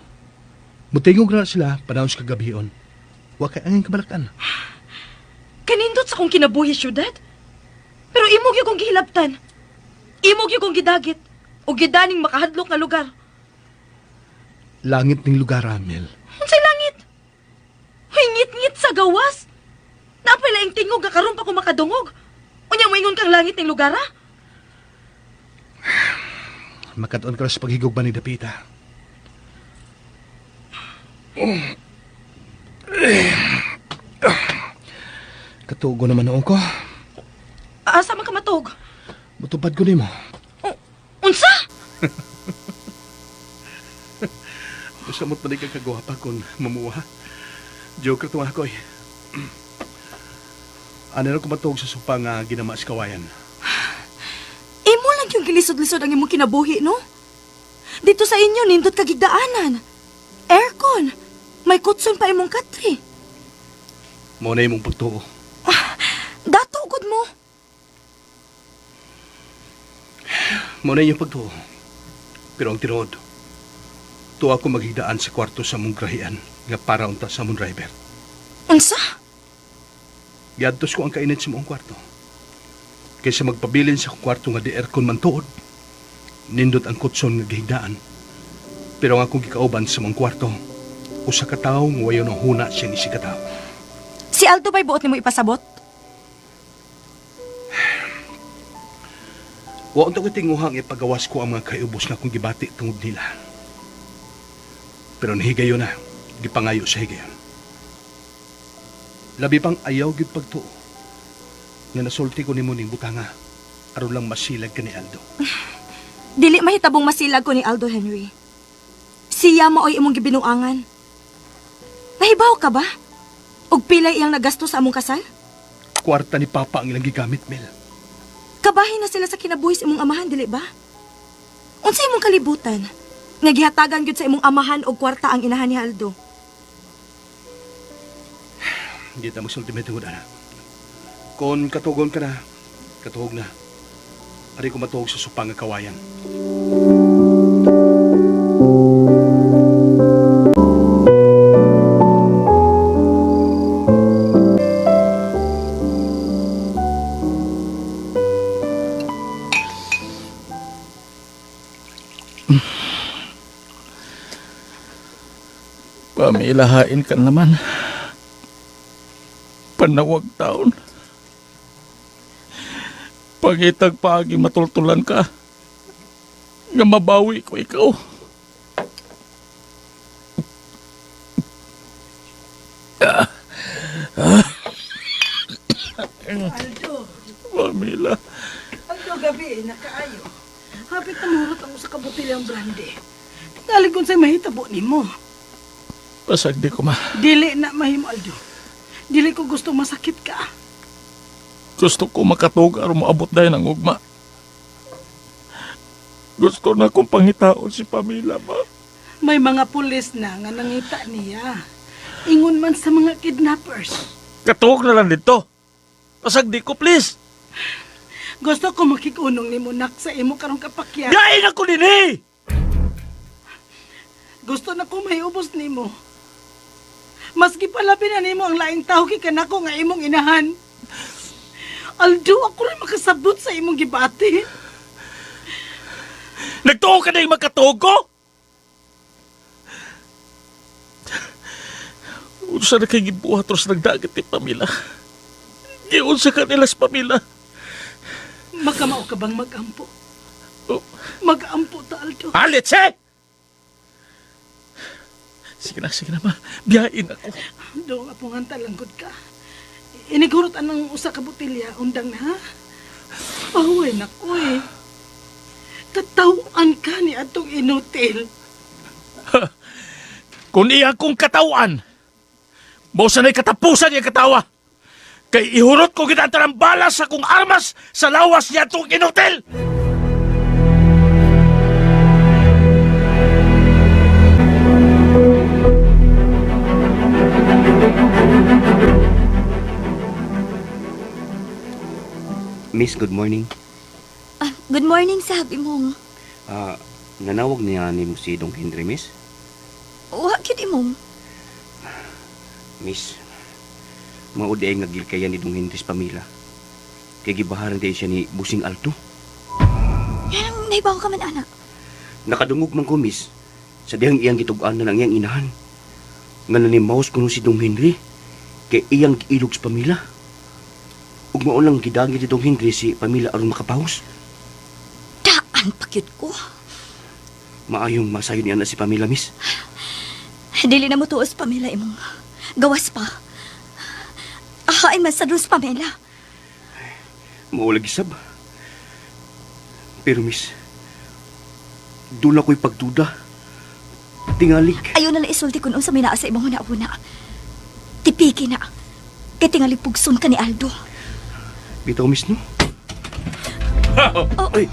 Mutingog na sila, panahon sa kagabion. Wa kay angin kabalakan. Kanindot sa kong kinabuhi syudad? Pero imog yung kong gihilabtan. Imog yung kong gidagit. O gidaning makahadlok nga lugar. Langit ning lugar, Mel. Unsay langit? Ngit-ngit sa gawas? Napala yung tingog nga karon pa ko makadungog. Unya mo ingon kang langit ning lugar, ha? Makatuon ka sa paghigog ba ni Dapita? Katugo naman noon ko. Asa man ka matog? Mutupad ko nimo. Unsa? Samot pa di ka kagwapa kung mamuha. Joker to ako eh. Ano na kumatog sa supa nga ginama sa kawayan? Imo lang yung gilisod-lisod ang imong kinabuhi, no? Dito sa inyo, nindot kagigdaanan. Aircon. May kutson pa imong katri. Mo na imong pagtuo. Dato, good mo. Mo na yung pagtuo. Pero ang tinuod, tuwa ko maghigdaan sa kwarto sa mong grahian nga para unta sa mong driver. Unsa? Giadtos ko ang kainit sa mong kwarto. Kaysa magpabilin sa kwarto nga di aircon man tuod, nindot ang kutson nga gihigdaan. Pero ang akong gikauban sa mong kwarto, usa ka tawo nga wayo nang huna siya ni si katao. Si Aldo ba'y buot ni mo ipasabot? Wa unta ko tinguhang ipagawas ko ang mga kaiubos nga kong gibati tungod nila. Pero nahigayo na, gipangayo sa higayon. Labi pang ayaw gid pagtuo. Nga nasulti ko nimo ning butanga aron lang masilag ka ni Aldo. Dili mahitabong masilag ko ni Aldo Henry. Siya maoy imong gibinuangan. Nahibaw ka ba? Og pilay iyang nagasto sa among kasal? Kwarta ni Papa ang ilang gigamit, Mel. Kabahin na sila sa kinabuhis imong amahan, dili ba? Unsa imong kalibutan? Nga gihatagan gyud sa imong amahan og kwarta ang inahan ni Aldo. Hindi ta magsulti may tungod, ana. Kung katugon ka na, katuhog na. Ari ko matuhog sa supang nga kawayan. Pamilahain ka naman. Panawag taon. Pangitag paagi matultulan ka. Nga mabawi ko ikaw. Aldo. Pamila. Aldo, gabi, nakaayo. Hapit na murot ako sa kabutilyang brandy. Tingalig kung sa'y mahitabo ni mo. Pasag di ko ma. Dili na mahimo, Aldo. Dili ko gusto masakit ka. Gusto ko makatog aron moabot dayon ang ugma. Gusto na kong pangitaon si Pamila ba? May mga pulis na nga nangita niya. Ingon man sa mga kidnappers. Katog na lang dito. Pasag di ko, please. Gusto ko makikunong ni mo nak sa imo karong kapakyan. Gain ako din eh! Gusto na ko may ubos ni mo. Maski palapin na nimo ang laing tao kikanako nga imong inahan. Aldo, ako rin makasabot sa imong gibati. Nagtuo ka na yung magkatuog ko? Unsa na kay gibuhat ros nagdagat ni Pamila? Giunsa ka nila sa Pamila? Makamao ka bang mag-ampo? Oh. Mag-ampo ta, Aldo. Alit, eh! Sige na, ma. Biyain ako. Do, apungan talanggod ka. Inigurot anang usa ka botelya, undang na, ha? Away na ko eh. Katawaan ka ni atong inutil. Kung iya kong katawan, mausa na'y katapusan niya katawa. Kay ihurot ko ginantarang balas sa kong armas sa lawas niya itong inutil! Miss, good morning. Good morning, sabi mong. Nanawag niya ni mo si Dong Henry, miss? Wa gyud imong. Miss, mauday nga gilkayan ni Dong Henry's pamila. Kaya gibaharan din siya ni Busing Alto. Yan ang naibaw ka man, anak. Nakadungog man ko, miss. Sa dihang iyang gitugaan na lang iyang inahan. Nga nanimaos ko si Dong Henry. Kaya iyang giilog sa pamila. Ug maulang gidangi ni Dong Henry si pamila aron makapahos. Daan pa gyud ko. Maayong masayon niya na si pamila, miss. Dili na mo tuos pamela imong. Gawas pa. Ahain man sa dus pamela. Maulag isab. Pero, miss, doon ako'y pagduda. Tingalig. Ayaw na isulti kung sa mina sa imong una-una. Tipiki na. Kaya tingali pugsun ka ni Aldo. Bitaw, miss, no? Oh. Ay,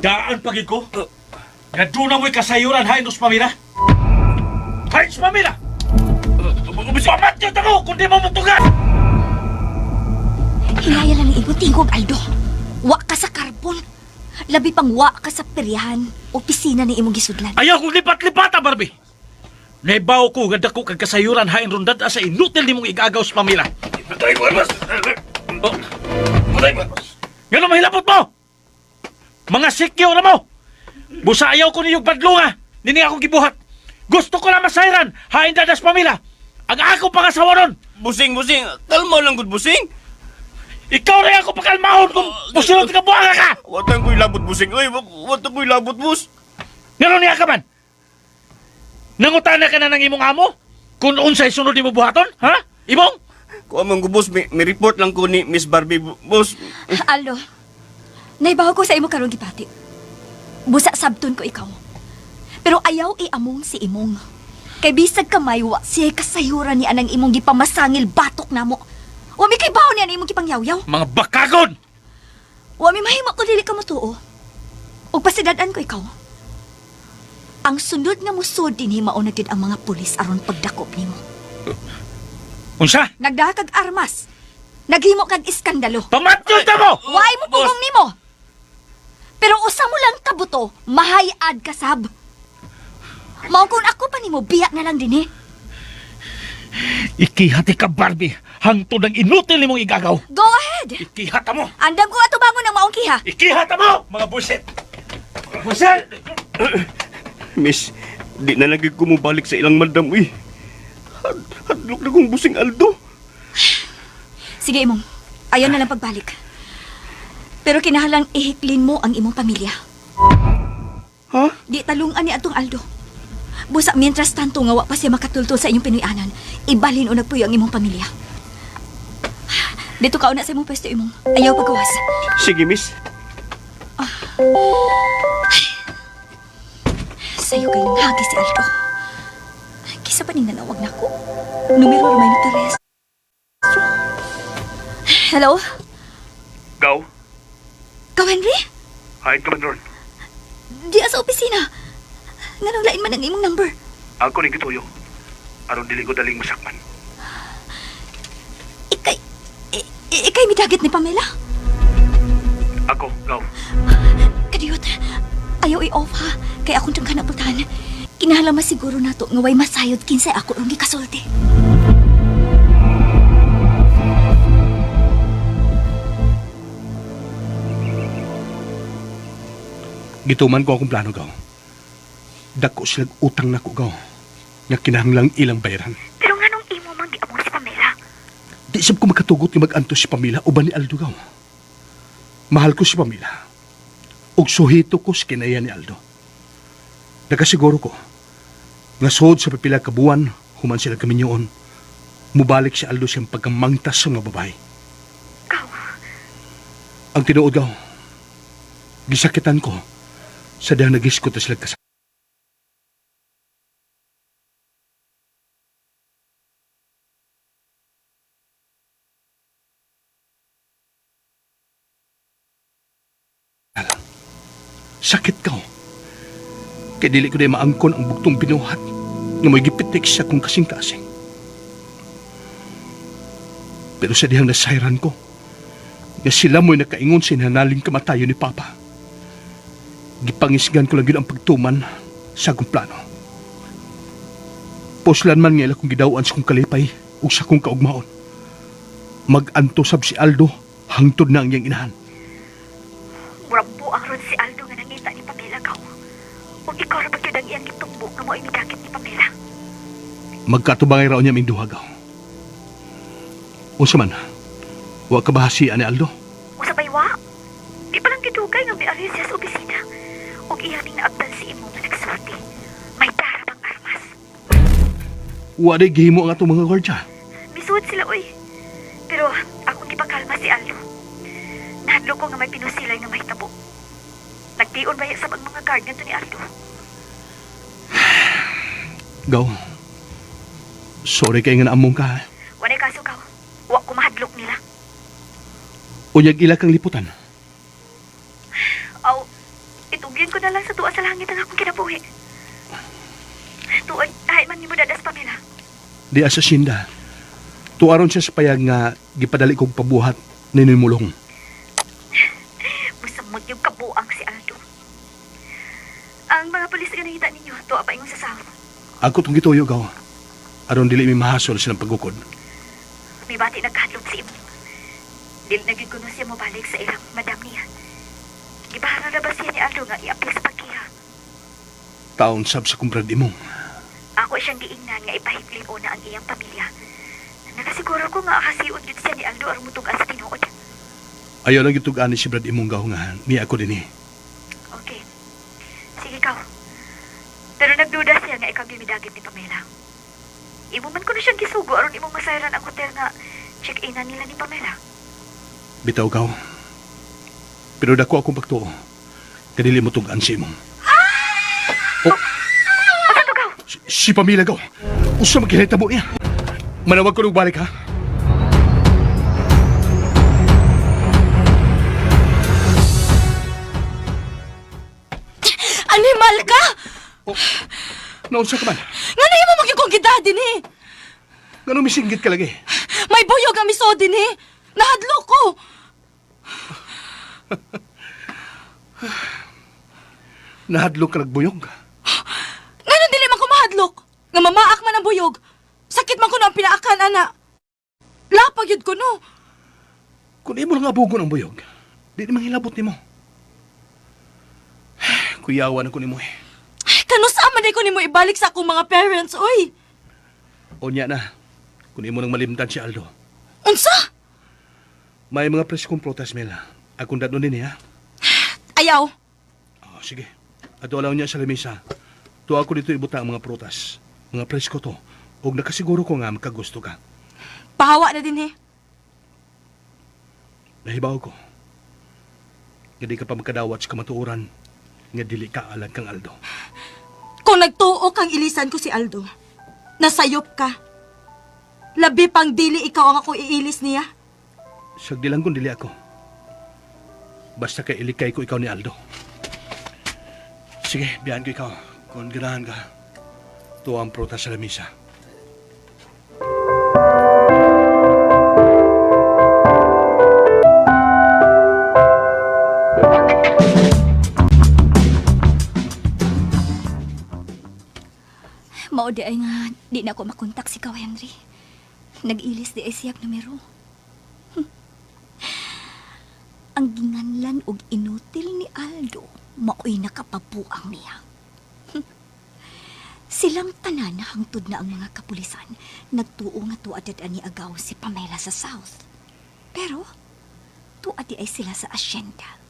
Daan pagid ko. Nga doon na mo'y kasayuran hain sa pamila. Hain sa pamila! Pamatyo na mo kung di mo mutugan! Hinaya lang ni tingog, Aldo. Wa ka sa karbon. Labi pang wa ka sa peryahan, opisina ni imong gisudlan. Ayaw kong lipat-lipata, Barbie! Naibaw ko nga dako kag kasayuran hain rundad sa inutil ni mong igagaw sa pamila. patay mo, mas! Patay mo! Nga mahilapot mo! Mga sikyo na mo! Busa ayaw ko niyong badlo nga! Nini akong gibuhat! Gusto ko lang masayran! Hain dadas pamila! Ang ako pangasawa ron! Busing! Kalma lang, good busing! Ikaw rin ako pakalmahon kung busilot ka buwanga ka! Watang ko'y labot, busing! Ay, watang ko'y labot, bus! Ngano niya ka man? Nangutana ka na ng imong amo? Kung unsay sunod ni mo buhaton? Ha? Imong? Kung amang bus, may report lang ko ni Miss Barbie, boss. Aldo, naibaw ko sa imo karong gipati. Busa sabton ko ikaw. Pero ayaw iamong si imong. Kay bisag kamay wa siya kasayuran ni anang imong gipamasangil batok namo. Wa mi kay bawo ni anang imong gipangyaw-yaw. Mga bakagon! Wa mi mahimo ko dili ka motuo. Og pasidadan ko ikaw. Ang sunod nga musod dinhi mao na gyud ang mga pulis aron pagdakop nimo. Unsa? Nagdaha kag armas. Naghimo kag iskandalo. Pamatyon ta mo! Why mo pugong nimo? Pero usa mo lang kabuto, mahayad ka sab. Mao kung ako pa nimo biya na lang dinhi. Ikihati ka, Barbie. Hangtod ang inutil ni mong igagaw. Go ahead. Ikihata mo! Andam ko atubangon ng maong kiha. Ikihata mo! Mga buset! Buset! Miss, di na lagi ko mabalik sa ilang madam, uy. Hadlok na kong busing Aldo. Sige imong, ayaw na lang pagbalik. Pero kinahanglang ihiklin mo ang imong pamilya. Ha? Di talungan ni atong Aldo. Busa mientras tanto nga wa pa siya makatultol sa inyong pinuyanan, ibalhin o nagpuyo ang imong pamilya. Dito ka una sa imong pwesto imong. Ayaw pagkawas. Sige, miss. Sa'yo kayo ng hagi si Aldo. Kisa pa ning nanawag na ko. Numero rumay na Teres. Hello? Gaw, Ka, Henry? hide ka man ron. Di sa opisina. Nga nang lain man ang imong number. Ako ni Gituyo. Aron dili ko daling masakman. Ikay midagit ni Pamela? Ako, Gaw. Kadiyot, ayaw i-off ha. Kaya akong tiyang kanaputan. Kinahanglan masiguro na to nga way masayod kinsay ako rong gikasulti. Gituman ko akong plano, Gaw. Dako silang utang na ko, Gaw. Nga kinahanglang ilang bayaran. Pero nga nung imo mang giamong si Pamela? Di sab ko magkatugot nga mag-anto si Pamela o ba ni Aldo, Gaw. Mahal ko si Pamela. Og suhito ko si kinaya ni Aldo. Nakasiguro ko nga suod sa pipila ka buwan human sila kaminyoon, mubalik si Aldo siyang pagkamangtas sa mga babae. Gaw. Ang tinuod, Gaw, gisakitan ko sa dahang nagiskot na sila kasama. Sakit ka. Kaya dili ko na maangkon ang buktong binuhat nga may gipitik siya kung kasing-kasing. Pero sa dihang nasayran ko, nga sila mo'y nakaingon sa inhanaling kamatayo ni Papa. Gipangisgan ko lang yun ang pagtuman sa akong plano. Poslan man nga ila kong gidawaan sa kong kalipay o sa kong kaugmaon. Mag-antosab si Aldo hangtod na ang iyang inahan. Murambo ang ron si Aldo nga nangita ni Pamela kaw. Kung ikaw ra bagyod ang iyang gitumbok nga mo'y midakit ni Pamela. Magkatubangay raw niya minduha gaw. Unsa man, wa ka bahasian ni Aldo? Usabay wa. Di pa lang gidugay nga may aris siya sa opisina. Og iyaning naabdan si imo nga nagsulti. May darabang armas. Wa day gihimo ang atong mga gwardiya. Misuod sila oy. Pero akong gipakalma si Aldo. Nahadlo ko nga may pinusilay nga mahitabo. Nagdion ba sa mga guard nito ni Aldo? Gaw. Sorry kay nga naamong ka. Wanay kaso ka. Wa ko mahadlok nila. Unyag ila kang liputan. Aw, itugyan ko na lang sa tuwa sa langit ang akong kinabuhi. Tuod, ay man ni mo dadas Pamela. Di asasinda. Tuaron siya sa payag nga gipadali kong pabuhat ninoy mulong. Musamot yung kabuang si Aldo. Ang mga pulis nga nakita ninyo, tuwa pa ingon sa sahod. Ako tong gituyo gaw. Aron dili mi mahasol silang paggukod. May bati nagkadlok si imo. Dili naging kuno siya mo balik sa ilang madam niya. Gibahara na ba siya ni Aldo nga i-apil sa pagkiha? Taon sab sa kumbrad imong. Ako siyang giingnan nga ipahibling una ang iyang pamilya. Nakasiguro ko nga akasiun yun siya ni Aldo aron mutugan sa tinuod. Ayaw lang gitugaan ni si Brad imong gaw nga ni ako din eh. Okay. Sige ikaw. Pero nagduda siya nga ikaw gimidagit ni Pamela. Imo man ko na siyang gisugo aron imong masayran ang hotel nga check-inan nila ni Pamela. Bitaw gaw. Pero dako akong pagtuo. Kadili mo tugaan si imong. Oh. Si Pamela gaw. Usa magkihitabo niya. Manawag ko nung balik ha. Animal ka! Oh. Naunsa ka man? Nga na mo magyukong gidadin eh! Ganun misinggit ka lagi. May buyog ang misodin eh! Nahadlo ko! Nahadlok ka nagbuyog. Nga nang dili man ko mahadlok! Nga mamaak man ang buyog! Sakit man ko na ang pinaakan, ana! Lapag yun ko, no? Kung di mo lang abugon ang buyog, di naman hilabot ni mo. Kuyawan ako ni mo eh. Kanusama na ko ni mo ibalik sa akong mga parents, oy! O niya na, kung di mo nang malimtan si Aldo. Unsa? May mga preskong protas, Mela. Akong dadon din ha. Ayaw. Oh, sige. Ato alaw niya sa lamisa. Tuwa ko dito ibuta ang mga protas. Mga presko to. Huwag nakasiguro ko nga magkagusto ka. Pahawa na din eh. Nahibaw ko. Nga di ka pa magkadawat sa kamatuoran. Nga dili ka alag kang Aldo. Kung nagtuo kang ilisan ko si Aldo, nasayop ka. Labi pang dili ikaw ang ako iilis niya. Sagdi lang kung dili ako. Basta kay ilikay ko ikaw ni Aldo. Sige, biyan ko ikaw. Kung ganahan ka, tuwa ang prutas sa lamisa. Mao di ay nga, di na ako makontak si Kaw Henry. Nag-ilis di ay siyag numero. Ang ginganlan og inutil ni Aldo, mao'y nakapabuang niya. Silang tanan na hangtod na ang mga kapulisan, nagtuo nga tuadad ni agaw si Pamela sa South. Pero, tuadi ay sila sa asyenda.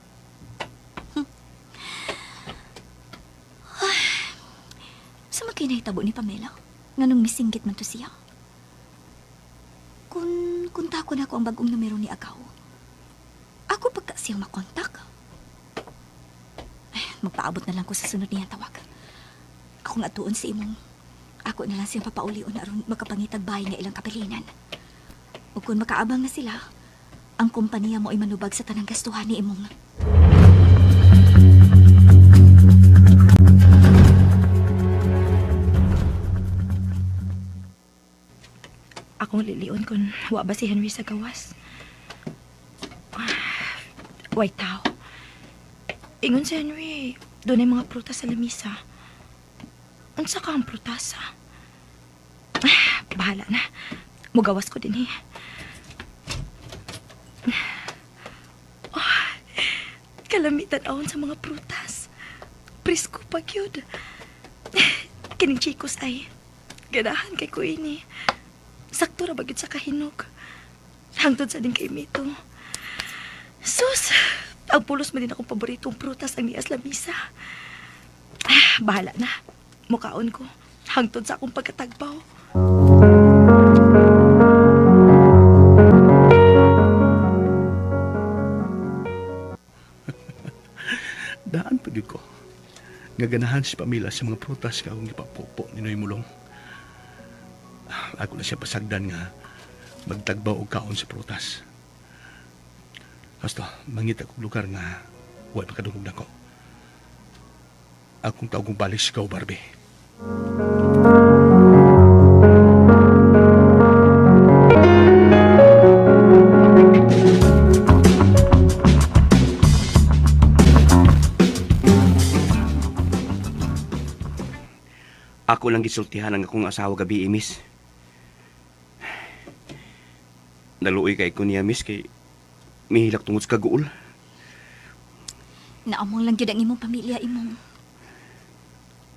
Sa makinahitabo ni Pamela, nganong misinggit man to siya. Kung tako na ko ang bagong numero ni agaw, ako pagka siyang makontak. Magpaabot na lang ko sa sunod niyang tawag. Ako nga tuon si imong. Ako na lang siyang papaulion aron makapangitag bahay nga ilang kapilinan. O kung makaabang na sila, ang kumpanya mo ay manubag sa tanang gastuhan ni imong. tanawan kung wa ba si Henry sa gawas. Way tao. Ingon si Henry, doon ay mga prutas sa lamisa. Unsa ka ang prutas, ha? Bahala na. Mugawas ko din, eh. Kalamitan awon sa mga prutas. Presko pa gyud. Kining chikos ay ganahan kay ko ini. Sakto ra bagid sa kahinog. Hangtod sa din kay Mito. Sus, ang pulos man din akong paboritong prutas ang nias lamisa. Bahala na. Mukaon ko. Hangtod sa akong pagkatagbaw. Daan pa ko. Ngaganahan si Pamela sa mga prutas ka akong ipapopo ni Noy Mulong. Ako na siya pasagdan nga magtagbaw og kaon sa prutas. Basta, mangita kong lugar nga huwag makadungog na ko. Akong taong balik sa ikaw, Barbie. Ako lang gisultihan ang akong asawa gabi, miss. Naluoy kay ko niya, miss, kay mihilak tungod sa kaguol. Naamong lang gyud ang imong pamilya, imong.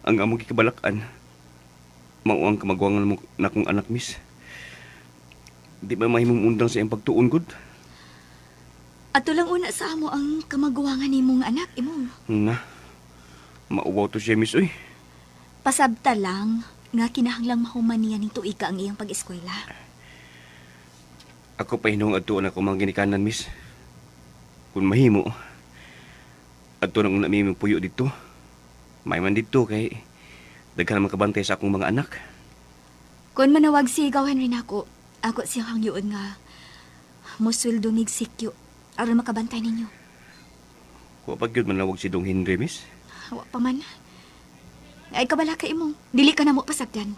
Ang among gikabalakan, mao ang kamagwangan mo na kong anak, miss. Di ba mahimong undang sa iyang pagtuon, good? Ato lang una sa amo ang kamagwangan nimong anak, imong. Na, mauwaw to siya, miss, uy. Pasabta lang nga kinahanglang mahuman niya ning tuiga ang iyang pag-eskwela. Ako pa hinong adtuon ako mga ginikanan, miss. Kung mahimo, adtuon ang namiming puyo dito. May man dito kay daghan makabantay sa akong mga anak. Kung manawag sigaw Henry nako, ako siya hang yuon nga musweldo mig sikyo aron makabantay ninyo. Wa pa gyud manawag si Dong Henry, miss. Wa pa man. Ay kabala ka imong, dili ka na mo pasagdan.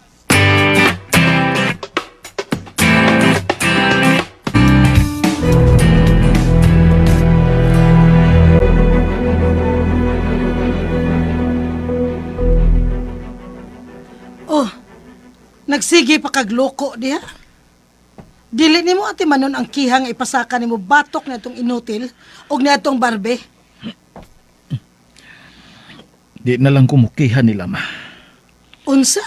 Oh, nagsige pa kagloko diha. Dili nimo ati manon ang kihang ipasaka nimo batok na itong inutil og na itong barbe. Di na lang kumukihan nila, ma. Unsa?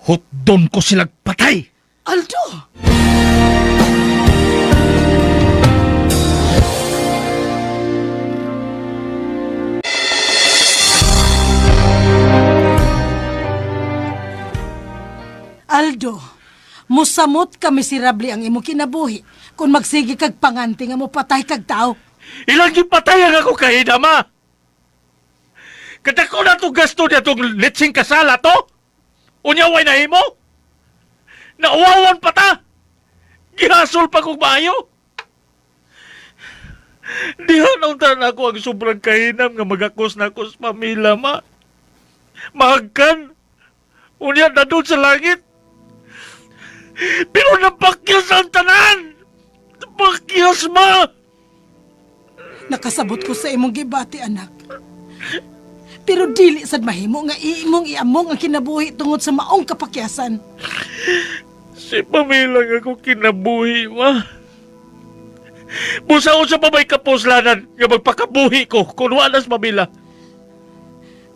Hotdon ko silang patay! Aldo! Aldo, musamot ka miserable ang imong kinabuhi kung magsige kag panganti nga mo patay kag tao. Ilang yung patayan ako kay Dama! Kadako na itong gasto niya itong litsing kasala to? Unyaway na himo? Nauwawan pa ta? Gihasol pa kong maayo? Dihan ang tanan ako ang sobrang kahinam nga magakos na ako sa pamilya, ma. Mahagkan. Unya na doon sa langit. Pero napakyas ang tanan! Napakyas, ma! Nakasabot ko sa imong gibati, anak. Pero dili sad mahimo nga iimong iamong ang kinabuhi tungod sa maong kapakyasan. Si Pamela nga ako kinabuhi, ma. Busaon sa pabay kapuslanan nga magpakabuhi ko kung wala sa Pamela.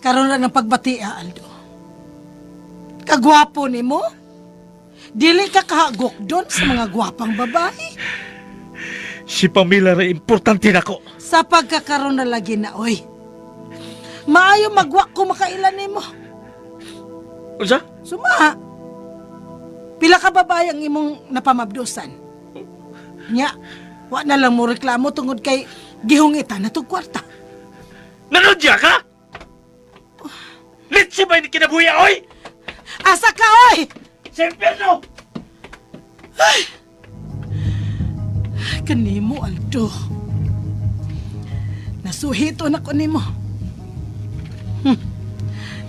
Karon ra ng pagbati, Aldo. Kagwapo nimo? Dili ka kahagok doon sa mga gwapang babae. Si Pamela ra importante nako. Sa pagkakaroon na lagi na, oy. Maayo magwak ko makailan nimo. Unsa? Suma. Pila ka babae ang imong napamabdusan. Nya, wa na lang mo reklamo tungod kay gihungitan na tong kwarta. Nanodya ka? Litsi ba yung kinabuhi, oy? Asa ka, oy! Sa impyerno! Ay! Kanimo, Aldo. Nasuhito na ko nimo.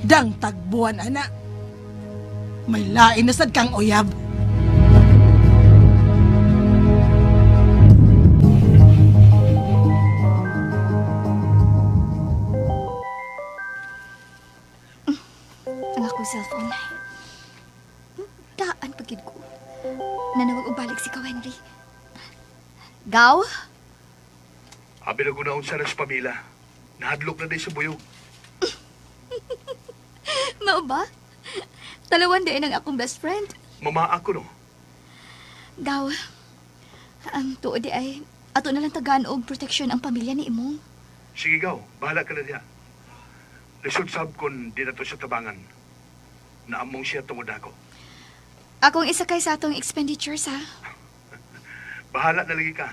Dang tagbuan, anak. May lain na sad kang uyab. ang akong cellphone. Daan pagid ko. Nanawag og balik si Kaw Henry. Gaw? Abi na gunaon sa pamila. Nahadlok na din sa buyog. Mao ba? Talawan din ang akong best friend. Mama ako no. Gaw, ang tuod di ay ato na lang tagaan og proteksyon ang pamilya ni imong. Sige gaw, bahala ka na diha. Lisod sab kon di na to sa tabangan. Naamong siya tungod ako. Akong isa kay sa atong expenditures ha. Bahala na lagi ka.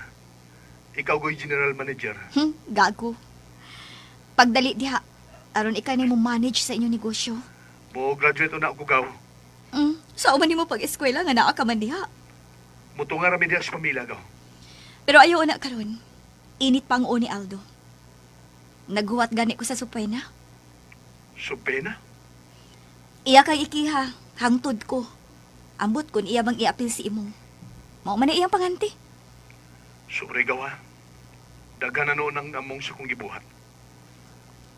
Ikaw go'y general manager. Gago. Pagdali diha, aron ikaw ni mo manage sa inyong negosyo. Mo graduate na ako gaw. Sa uman nimo pag-eskwela nga naa ka man diha. Mutunga rami diha sa pamilya gaw. Pero ayaw na karon. Init pa ang ni Aldo. Naghuwat gani ko sa supay na. Supena? Iya kay ikiha, hangtod ko. Ambot kun iya bang iapil si imong. Mao man na iyang panganti. Sobre gawa. Daga na noon ang among sa kong gibuhat.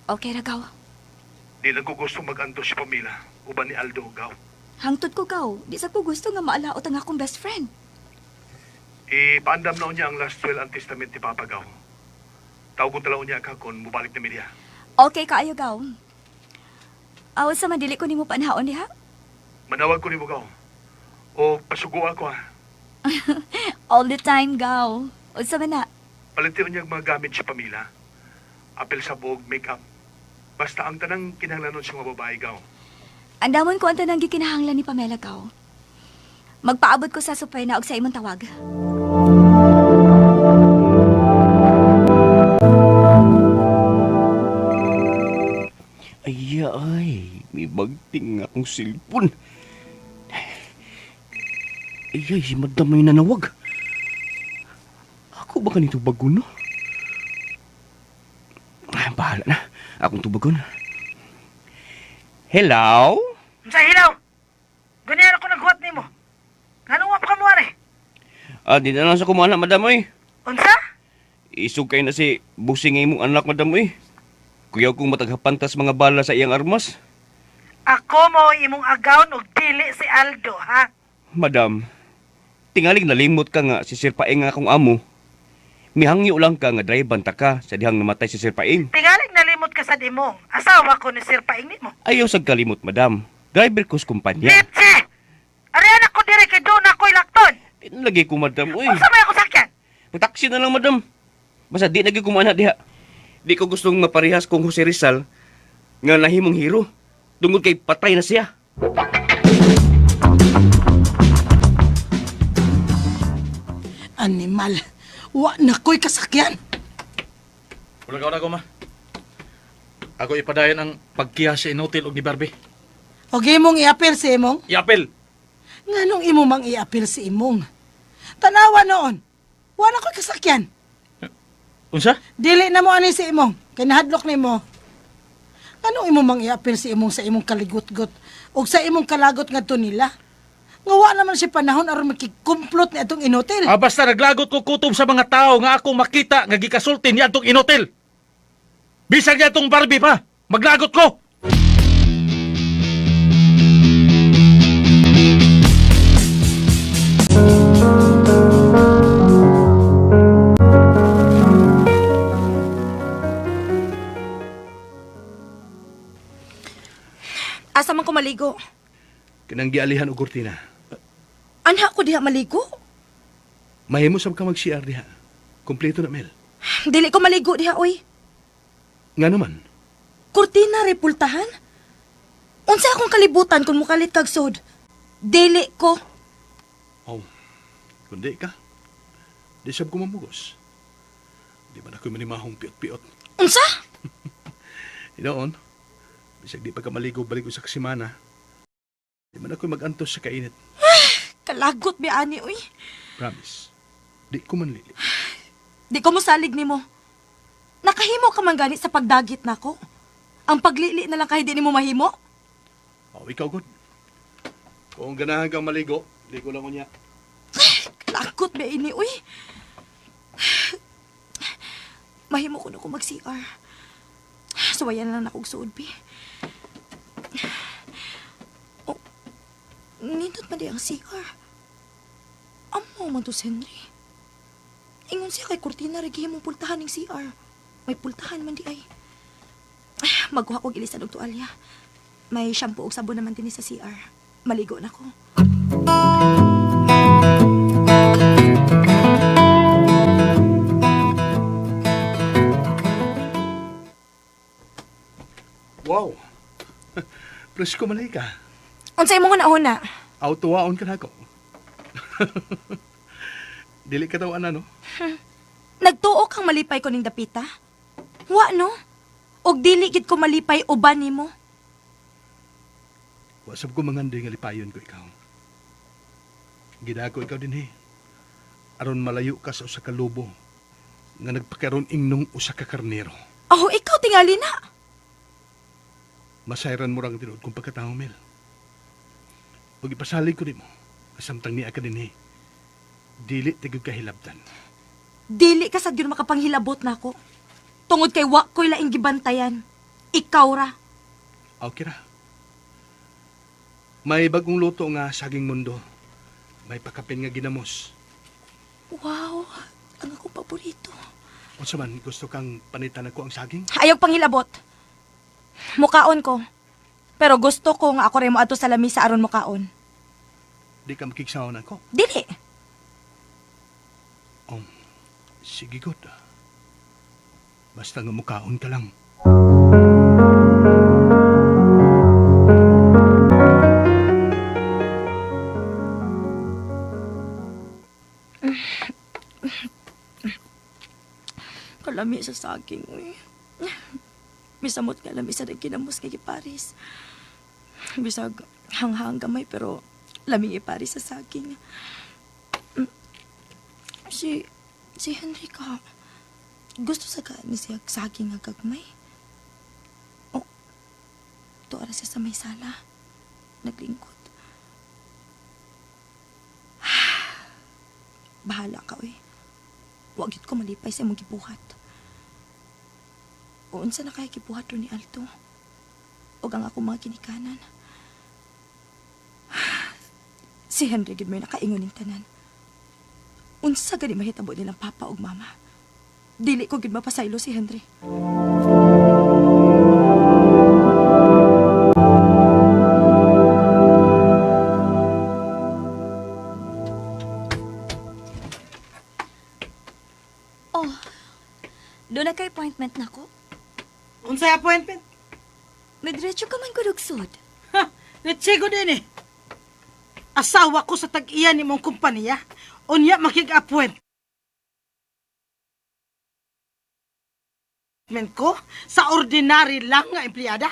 Okay ra gaw. Di lang ko gusto mag-anto si pamilya. Uban ni Aldo gaw. Hangtod ko gaw. Di sa ko gusto nga maalaot ang akong best friend. Ipaandam na niya ang last will and testament ni Papa gaw. Tawag ko talaw niya ka kung mubalik na media. Okay kaayo gaw. Awas sa madili ko nimo panahon diha. Manawag ko ni mo gaw. O pasugo ako ha. All the time gaw. Unsa man na? Palintiyon niya ang mga gamit sa pamilya. Apel sa bog, make-up. Basta ang tanang kinahanglanon sa mga babae gaw. Andamon ko ang tanang gikinahanglan ni Pamela gaw. Magpaabot ko sa supay na og sa imong tawag. Ay, may bagting nga akong cellphone. Ay, si madam may nanawag. Ako ba kanito bagon, no? Ay, bahala na. Akong tubagon. Hello? Sa hilaw! Ganyan ako naghuwat ni mo. Ganun wa pa ka mo, are? Di na lang sa kumana, madam, oy. Unsa? Isog kayo na si busing imong anak, madam, oy. Kuyaw kong mataghapantas mga bala sa iyang armas. Ako mo imong agawn og dili si Aldo, ha? Madam, tingaling nalimot ka nga si Sir Paeng nga akong amo. Mihangyo lang ka nga drive ta ka sa dihang namatay si Sir Paeng. Tingaling nalimot ka sa dimong. Asawa ko ni Sir Paing nimo. Ayaw sa kalimot, madam. Driver ko sa kumpanya. Litsi! Ariyan ako diri kay doon ako'y lakton. Tinlagay ko, madam, oy. Unsa may ako sakyan? Taxi na lang, madam. Basta di naging kumana diha. Di ko gustong maparehas kong Jose Rizal nga nahimong hero. Tungod kay patay na siya. Animal. Wa na ko'y kasakyan. Wala ka ko, ma. Ako ipadayon ang pagkiya sa inutil og ni Barbie. Og imong iapil si imong? Iapil! Nganong imo mang iapil si imong? Tanawa noon. Wa na ko'y kasakyan. Unsa? Dili na mo ani si imong. Kay nahadlok nimo. Anong imo mang iapil si imong sa imong kaligot-got o sa imong kalagot ngadto nila? Nga wa naman si panahon aron makikumplot ni atong inotel. Basta naglagot ko kutob sa mga tao nga akong makita nga gikasulti niya atong inotel. Bisag niya atong Barbie pa. Maglagot ko! Asa man ko maligo? Kanang gialihan og kurtina. Anha ko diha maligo? Mahimo sab ka mag-CR diha. Kompleto na, Mel. Dili ko maligo diha, oy. Nga naman. Kurtina repultahan? Unsa akong kalibutan kung mukalit kag sod? Dili ko. Oh, kundi ka. Di sab ko mamugos. Di ba na ko manimahong piot-piot? Unsa? Inoon, bisag di pa ka maligo balik sa kasimana. Di man ako mag-antos sa kainit. Kalagot bi ani, oy. Promise. Di ko man lili. Di ko mosalig nimo. Nakahimo ka man gani sa pagdagit nako. Ang paglili na lang kahit di nimo mahimo. Oh, ikaw good. Kung ganahan kang maligo, di ko lang unya. Kalagot bi ini, oy. Mahimo ko na ko mag-CR. Suwayan lang na kong suod, bi. nindot man di ang CR. Amo man to si Henry. Ingon siya kay Cortina, regihe mong pultahan ng CR. May pultahan man di ay. Magkuha ko gilisan og tuwalya. May shampoo og sabon naman din sa CR. Maligo na ko. Wow! Presko man ka. Unsay mo nga nauna? Autowaon ka na ako. Dili ka daw no? Nagtuo kang malipay ko ning dapita? Wa no? Og dili gid ko malipay uban nimo. Wasab ko mangandoy nga lipayon ko ikaw. Gidako ikaw din aron malayo ka sa usa ka lobo nga nagpakaron ingnong usa ka karnero. Aho, ikaw tingali na. Masayran mo rang tinuod kong pagkatao, Mel. Huwag ipasalig ko rin mo. Kasamtang niya ka din dili tigod kahilabtan. Dili ka sad gyud makapanghilabot na ako. Tungod kay wa ko'y laing gibantayan. Ikaw ra. Okay ra. May bagong luto nga saging mundo. May pakapin nga ginamos. Wow, ang akong paborito. O man, gusto kang panitan ako ang saging? Ayaw panghilabot. Mukaon ko. Pero gusto ko nga ako rin mo ato sa lamisa aron mukaon. Di ka makiksaon ako? Dili. Sige good. Basta nga mukaon ka lang. Kalami sa saging, uy. Misamot nga lami sa nagkinamos kay Paris. Bisag hanghang gamay pero laming Paris sa saging. Si Henry ka. Gusto sa ka ni siya saging nga gagmay. Oh, tuara siya sa may sala. Naglingkod. Bahala ka, uy. Wag yun ko malipay sa imong gibuhat. O unsa na kaya gibuhat ro ni Alto? O ang ako mga kinikanan. Si Henry gid may nakaingon ning tanan. Unsa gani mahitabo nilang papa ug mama? Dili ko gid mapasaylo si Henry. Oh, doon na kay appointment na ko. Unsay appointment? May diretso ka man kudugsod. Ha, netsego din Asawa ko sa tag-iya ni mong kumpanya. Unya makig-appointment ko sa ordinary lang nga empleyada.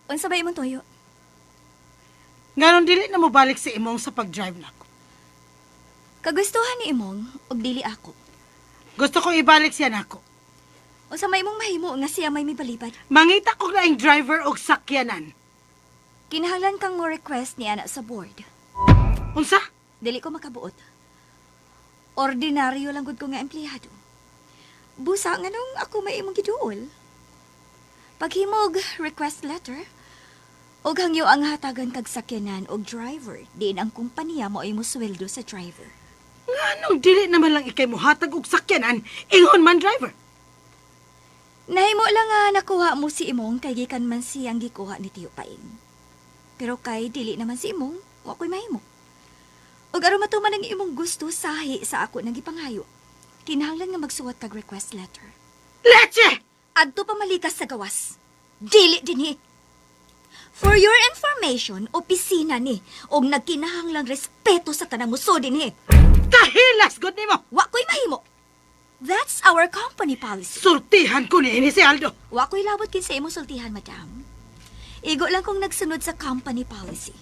Unsa ba imong toyo? Ngayon dili na mo balik si imong sa pag-drive nako. Kagustuhan ni imong og dili ako. Gusto kong ibalik siya nako. Unsa may imong mahimo nga siya may mibalibad? Mangita ko na ang driver og sakyanan. Kinahanglan kang mo request ni ana sa board. Unsa? Dili ko makabuot. Ordinaryo lang gud ko nga empleyado. Busa nga nung ako may imong giduol. Paghimog request letter, og hangyo ang hatagan kag sakyanan og driver, diin ang kumpanya mo ay mo sweldo sa driver. Nganong dili naman lang ikay mo hatag og sakyanan, ingon man driver. Nahimo lang nga nakuha mo si imong kay gikan man siyang gikuha ni Tiyo Paing. Pero kay dili naman si imong, wa ko'y mahimo. Og aron matuman ang imong gusto sahi sa ako nang gipanghayo. Kinahanglan nga magsuwat kag request letter. Leche! Adto pa malikas sa gawas. Dili dinhi. For your information, opisina ni og nagkinahanglang respeto sa tanang muso dinhi. Kahilas gud nimo. Wa ko'y mahimo. That's our company policy. Surtihan ko ni si Aldo. Wa ko'y labot kin sa imong sultihan, madam. Igo lang kung nagsunod sa company policy.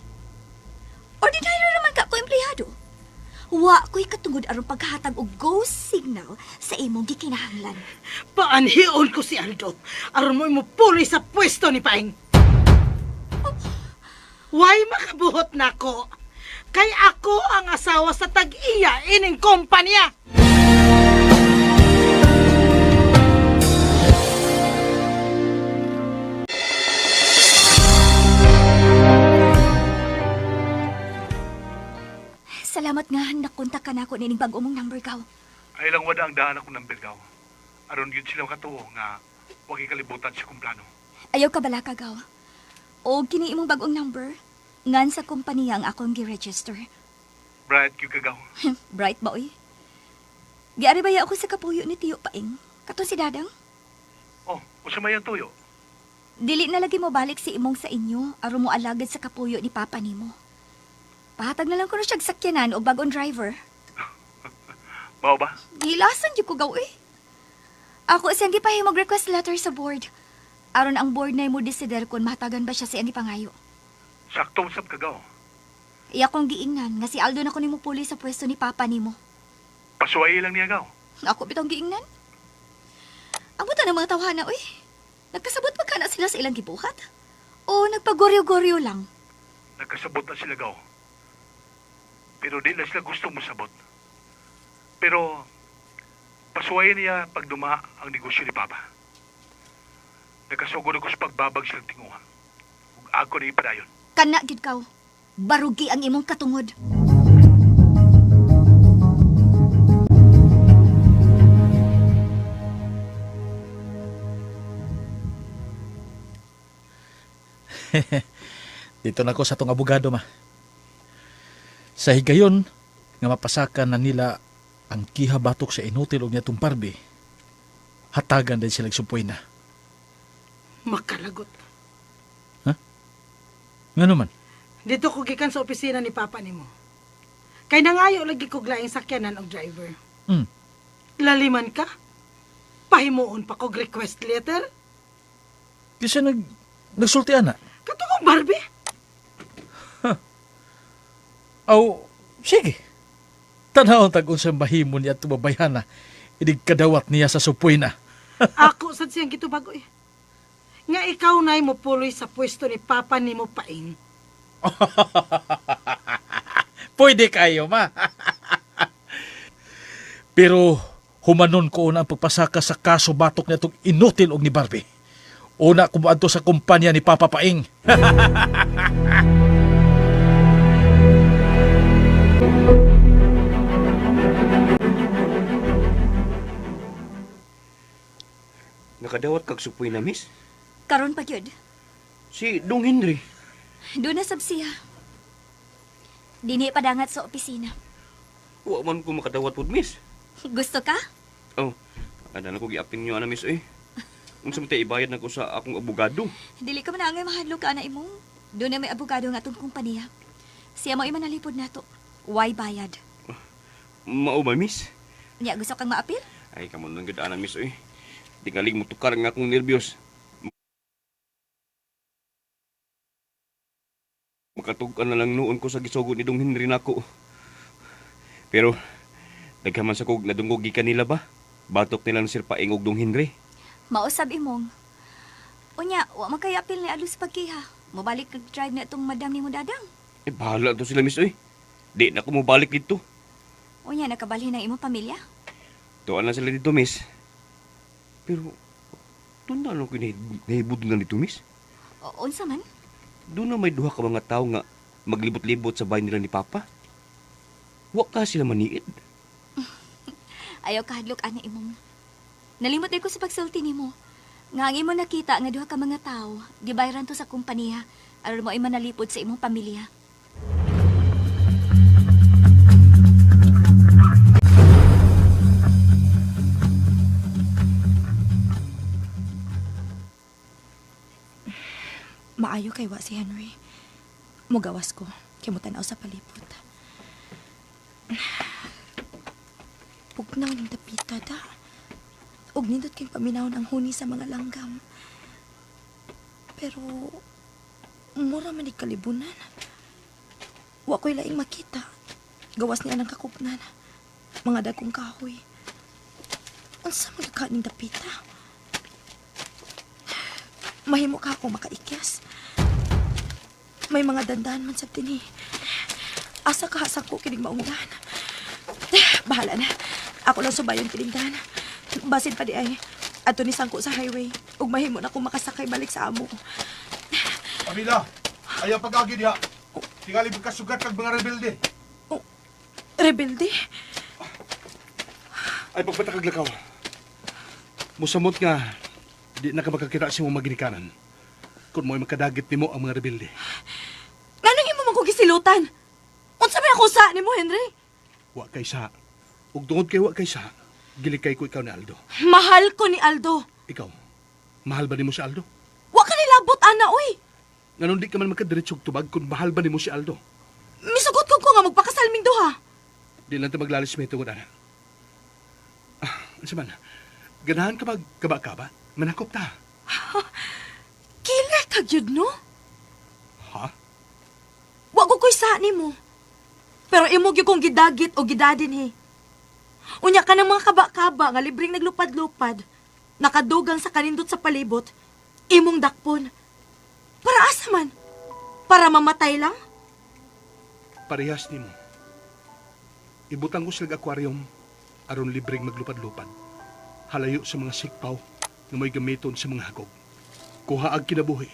Ordinaryo naman ka ko empleyado. Wa ko'y katungod aron paghatag og go signal sa imong gikinahanglan. Paanhion ko si Aldo aron mo puli sa pwesto ni Paing. Why makabuhot nako? Kay ako ang asawa sa tag-iya ining kompanya. salamat nga nakontak ka na ako nining bag-o mong number gaw. Ay lang wada ang daan ako ng Belgaw. Aron yun sila katuo nga huwag ikalibutan sa kong plano. Ayaw ka bala ka gaw. O kini imong bag-ong number, ngan sa kumpanya ang akong gi-register. Bright yung kagaw. Bright ba, oy? Giari baya ako sa kapuyo ni Tiyo Paing? Katong si Dadang? Oh, usamay ang tuyo. Dili na lagi mo balik si imong sa inyo, aron mo alagad sa kapuyo ni Papa nimo. Pahatag na lang ko na siyag sakyanan o bagong driver. Mao ba? Gilasan di ko gaw eh. Ako siyang gipahimog request letter sa board. Aron ang board na mo desider kung mahatagan ba siya sa iyang gipangayo. Saktong sab kagaw. Iya kong giingnan nga si Aldo na ko nimo puli sa pwesto ni Papa nimo. Pasuway lang niya gaw. Ako bitong giingnan. Ang buta ng mga tawhana, uy. Nagkasabot pa ka na sila sa ilang gibuhat? O nagpagoryo-goryo lang? Nagkasabot na sila gaw. Pero di na sila gusto mo sabot. Pero pasuwayan niya pag duma ang negosyo ni Papa. Nagkasugod ako sa pagbabag silang tinguha. Ug ako na ipadayon. Kana gid kaw. Barugi ang imong katungod. Dito na ko sa tong abogado, ma. Sa higayon, nga mapasakan na nila ang kihabatok sa inutil og niyatong Barbie, hatagan din sila supoy na. Makalagot. Nga naman, Dito ko gikan sa opisina ni Papa nimo. Kay nangayo lagi ko glaing sakyanan og driver. Hmm. Laliman ka? Pahimuon pa kog request letter? kasi nagsulti ana. Katong Barbie? Aw, sige. Tanawon tag unsang bahimon niya at babayana. Idig kadawat niya sa supoy na. Ako sad siyang gitubagoy. Nga ikaw na'y mo puloy sa pwesto ni Papa nimo Paing. Pwede kayo, ma. Pero humanon ko una ang pagpasaka sa kaso batok na itong inutil og ni Barbie. Una kumuadto sa kumpanya ni Papa Paing. Nakadawat kag supoy na, miss? Karon pa gyud. Si Dong Henry. Doon na sab siya. Dini padangat sa opisina. Wa man ko makadawat pod, miss. Gusto ka? Oh, ada na ko giapin niyo ana, miss, eh. Unsa man tay ibayad na ko sa akong abogado? Dili ka man angay mahadlok ka na imong. Doon na may abogado nga atong kumpanya. Siya mo imanalipod nato. Why bayad? Mao ba, miss? Nya gusto kang maapil? Ay, kamo nang gid ana, miss, eh. Tingaling mo tukar nga akong nervyos. Makatugan na lang noon ko sa gisugod ni Dong Henry nako. Pero, daghaman sa kog nadungog gikan nila ba? Batok nila ng Sir Paing og Dong Henry. Mausab imong. Unya, wa man kay apil ni adlo sa pagkiha. Mobalik kag drive na itong madam ni mo Dadang. Eh, bahala to sila, miss, eh. Di na ko mobalik dito. Unya, nakabalhin ng imong pamilya? Tuan na sila dito, miss. Pero, doon na lang ko nahibod nga dito, miss. O, unsa man? Doon na may duha ka mga tao nga maglibot-libot sa bahay nila ni Papa. Wa ka sila maniid. Ayaw kahadlok ana imong. Nalimot ay ko sa pagsulti nimo. Nga ang imo nakita nga duha ka mga tao, gibayran to sa kumpanya aron mo ay manalipod sa imong pamilya. Maayo kay wa si Henry. Mugawas ko, kay mo tanaw sa palipot. Pugnaw ning dapita da. Ug nindot kay paminaw ng huni sa mga langgam. Pero mura man ni kalibunan. Wa ko'y laing makita. Gawas niya ng kakupnan. Mga dagkong kahoy. Unsa man ka ning dapita? Mahimo ka ako makaikyas. May mga dandan man sa tini. Asa ka hasang ko kinig maungdan. Bahala na. Ako lang subayon kinigdan. Basin pa di ay. Ato ni sangko sa highway. Ug mahimo na akong makasakay balik sa amo. Pamila, ayaw pag-agi diha. Tingali ka sugat kag mga rebelde. Rebelde? Ay, pagpatakag lakaw. Musamot nga, di na ka makakita sa mong maginikanan. Kung mo'y makadagit ni mo ang mga rebelde. Nganong imo man ko gisilutan? Unsa may ako sa ni mo, Henry? Wa kay sa. Ug tungod kay wa kay sa, gilikay ko ikaw ni Aldo. Mahal ko ni Aldo. Ikaw, mahal ba ni mo si Aldo? Wa ka nilabot, ana, uy. Ngayon di ka man makadiretsyog tubag kung mahal ba ni mo si Aldo. Misugot ko nga magpakasal ming duha. Di lang tayo maglalis may tungod, ana. Ano man, ganahan ka magkaba-kaba? Manakop ta. Killer kag yun, no? Ha? Wa ko ko'y sa ni mo. Pero imo gyud kong gidagit o gidadin, he. Unya ka ng mga kaba-kaba nga libreng naglupad-lupad, nakadugang sa kanindot sa palibot, imong dakpon. Para asa man? Para mamatay lang? Parehas ni mo. Ibutang ko sila aquarium aron libreng maglupad-lupad. Halayo sa mga sikpaw na may gamiton sa mga hagog. Kuha ag kinabuhi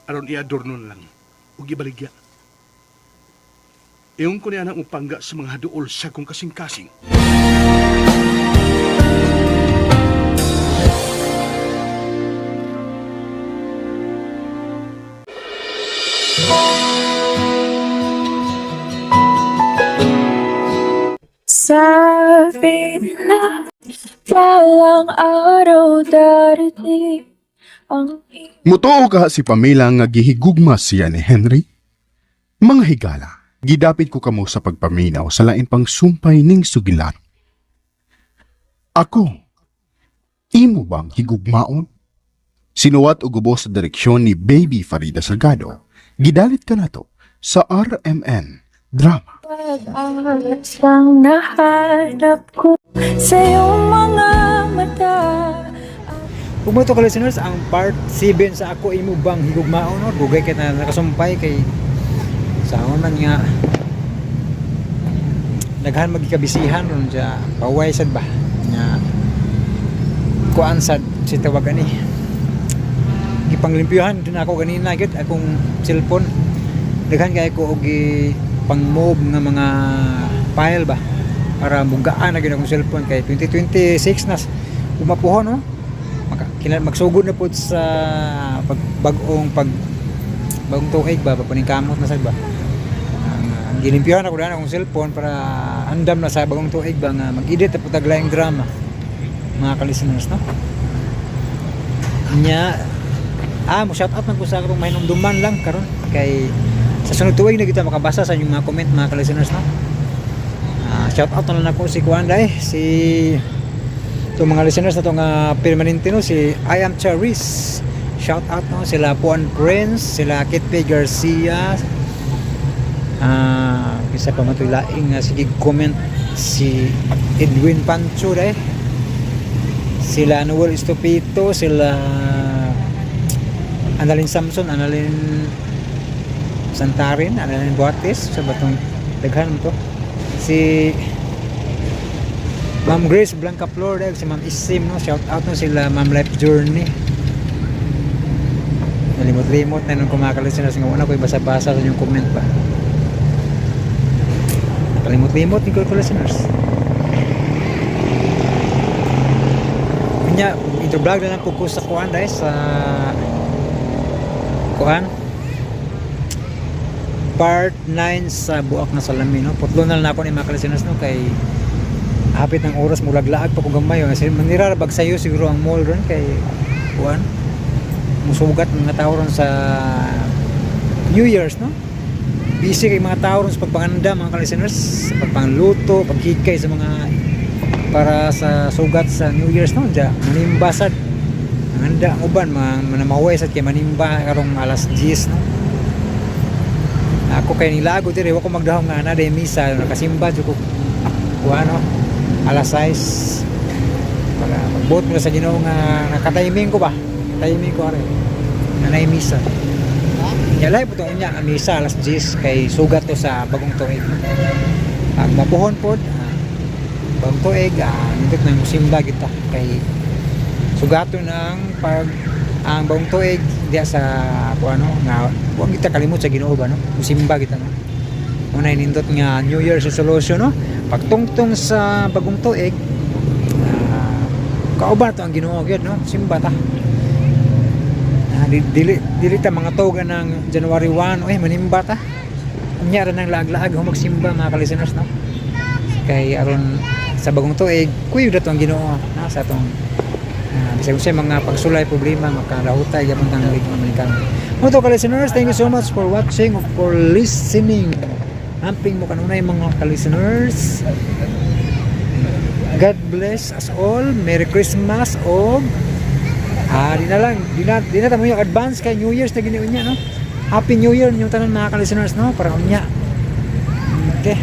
aron iadorno na lang ug ibaligya. Iyon ko niya nang upangga sa mga haduol sa kong kasing-kasing. Sabi na walang araw darating ang Mutuo ka si Pamela nga gihigugma siya ni Henry? Mga higala, gidapit ko kamo sa pagpaminaw sa lain pang sumpay ning sugilan. Ako, imo bang higugmaon? Sinuwat og ubos sa direksyon ni Baby Farida Salgado. Gidalit ka nato sa RMN Drama. pag-alas lang nahanap ko sa iyong mga mata. Kung mo to ka listeners, ang part 7 sa Ako Imo Bang Higugmaon, no? Dugay ka na nakasumpay kay sa man nga daghan magikabisihan ron sa paway sad ba nga kuan sad si tawag ani gipanglimpyuhan din ako ganina gyud akong cellphone, daghan kay ko og pang move nga mga file ba para bugaan na gyud akong cellphone kay 2026 na umapuhon, no? Magsugod na po sa bagong tuig ba paningkamot na sad ba ang gilimpyuhan ako na akong cellphone para andam na sa bagong tuig ba nga mag-edit na po taglayang drama mga ka-listeners, no? Nya mo shout out man po sa akong mahinumduman lang karon kay sa sunod tuig na kita makabasa sa inyong mga comment mga ka-listeners, no? Shout out na lang ako si Kuanday, si itong mga listeners na itong permanente, no? Si I Am Charis, shout out, no? Sila Puan Prince, sila Kitpe Garcia, kisa pa matulaing sige comment si Edwin Pancho dahil sila Noel Estupito, sila Annalyn Samson, Annalyn Santarin, Annalyn Boates, sa batong daghan mo to, si Ma'am Grace Blanca Flor, si Ma'am Isim, no? Shout out, no? Sila Ma'am Life Journey, nalimot-limot na nung kumakalisiners nga una ko ibasa-basa sa inyong comment ba, kalimot-limot ni listeners. Kanya intro vlog na lang po ko sa kuan dahil sa kuan part 9 sa Buak na Salamin, no? Putlo na lang ako ni mga listeners, no? Kay hapit ng oras mo laglaag pa ko gamay kasi manirarabag sayo siguro ang mall ron kay kuan musugat mga tao ron sa New Year's, no? Busy kay mga tao ron sa pagpanganda mga ka-listeners, sa pagpangluto, pagkikay sa mga para sa sugat sa New Year's, no? Diya manimba sad ang handa ang uban manamaway sad kay manimba karong alas 10, no? Ako kay nilago dire wa ko magdahom nga na day misa nakasimba jud ko no? Alas 6 para magbot mo sa Ginoo nga nakatiming ko ba timing ko are na misa yalay po itong inya ang misa alas 10 kay sugat to sa bagong tuig pag mapuhon po bagong tuig nindot na musimba kita kay sugato ng pag ang bagong tuig diya sa ano nga huwag kita kalimut sa Ginoo ba, no? Musimba kita, no? Una nindot nga New Year's resolution, no? pagtungtong sa bagong tuig, kauban to ang Ginoo gyud, no? Simba ta. Dili ta mga tuga ng January 1, manimba ta. Unya ra nang laag-laag magsimba mga ka-listeners, no? Kay aron sa bagong tuig, kuyo dato ang Ginoo na sa atong bisag sa mga pagsulay problema makalahutay gyapon tang Amerikano. Mo to ka-listeners, thank you so much for watching, for listening. Amping mo kanunay mga ka-listeners. God bless us all. Merry Christmas o di na tamo yung advance kay New Year's na giniunya, no? Happy New Year yung tanan mga ka-listeners, no? Para unya. Okay.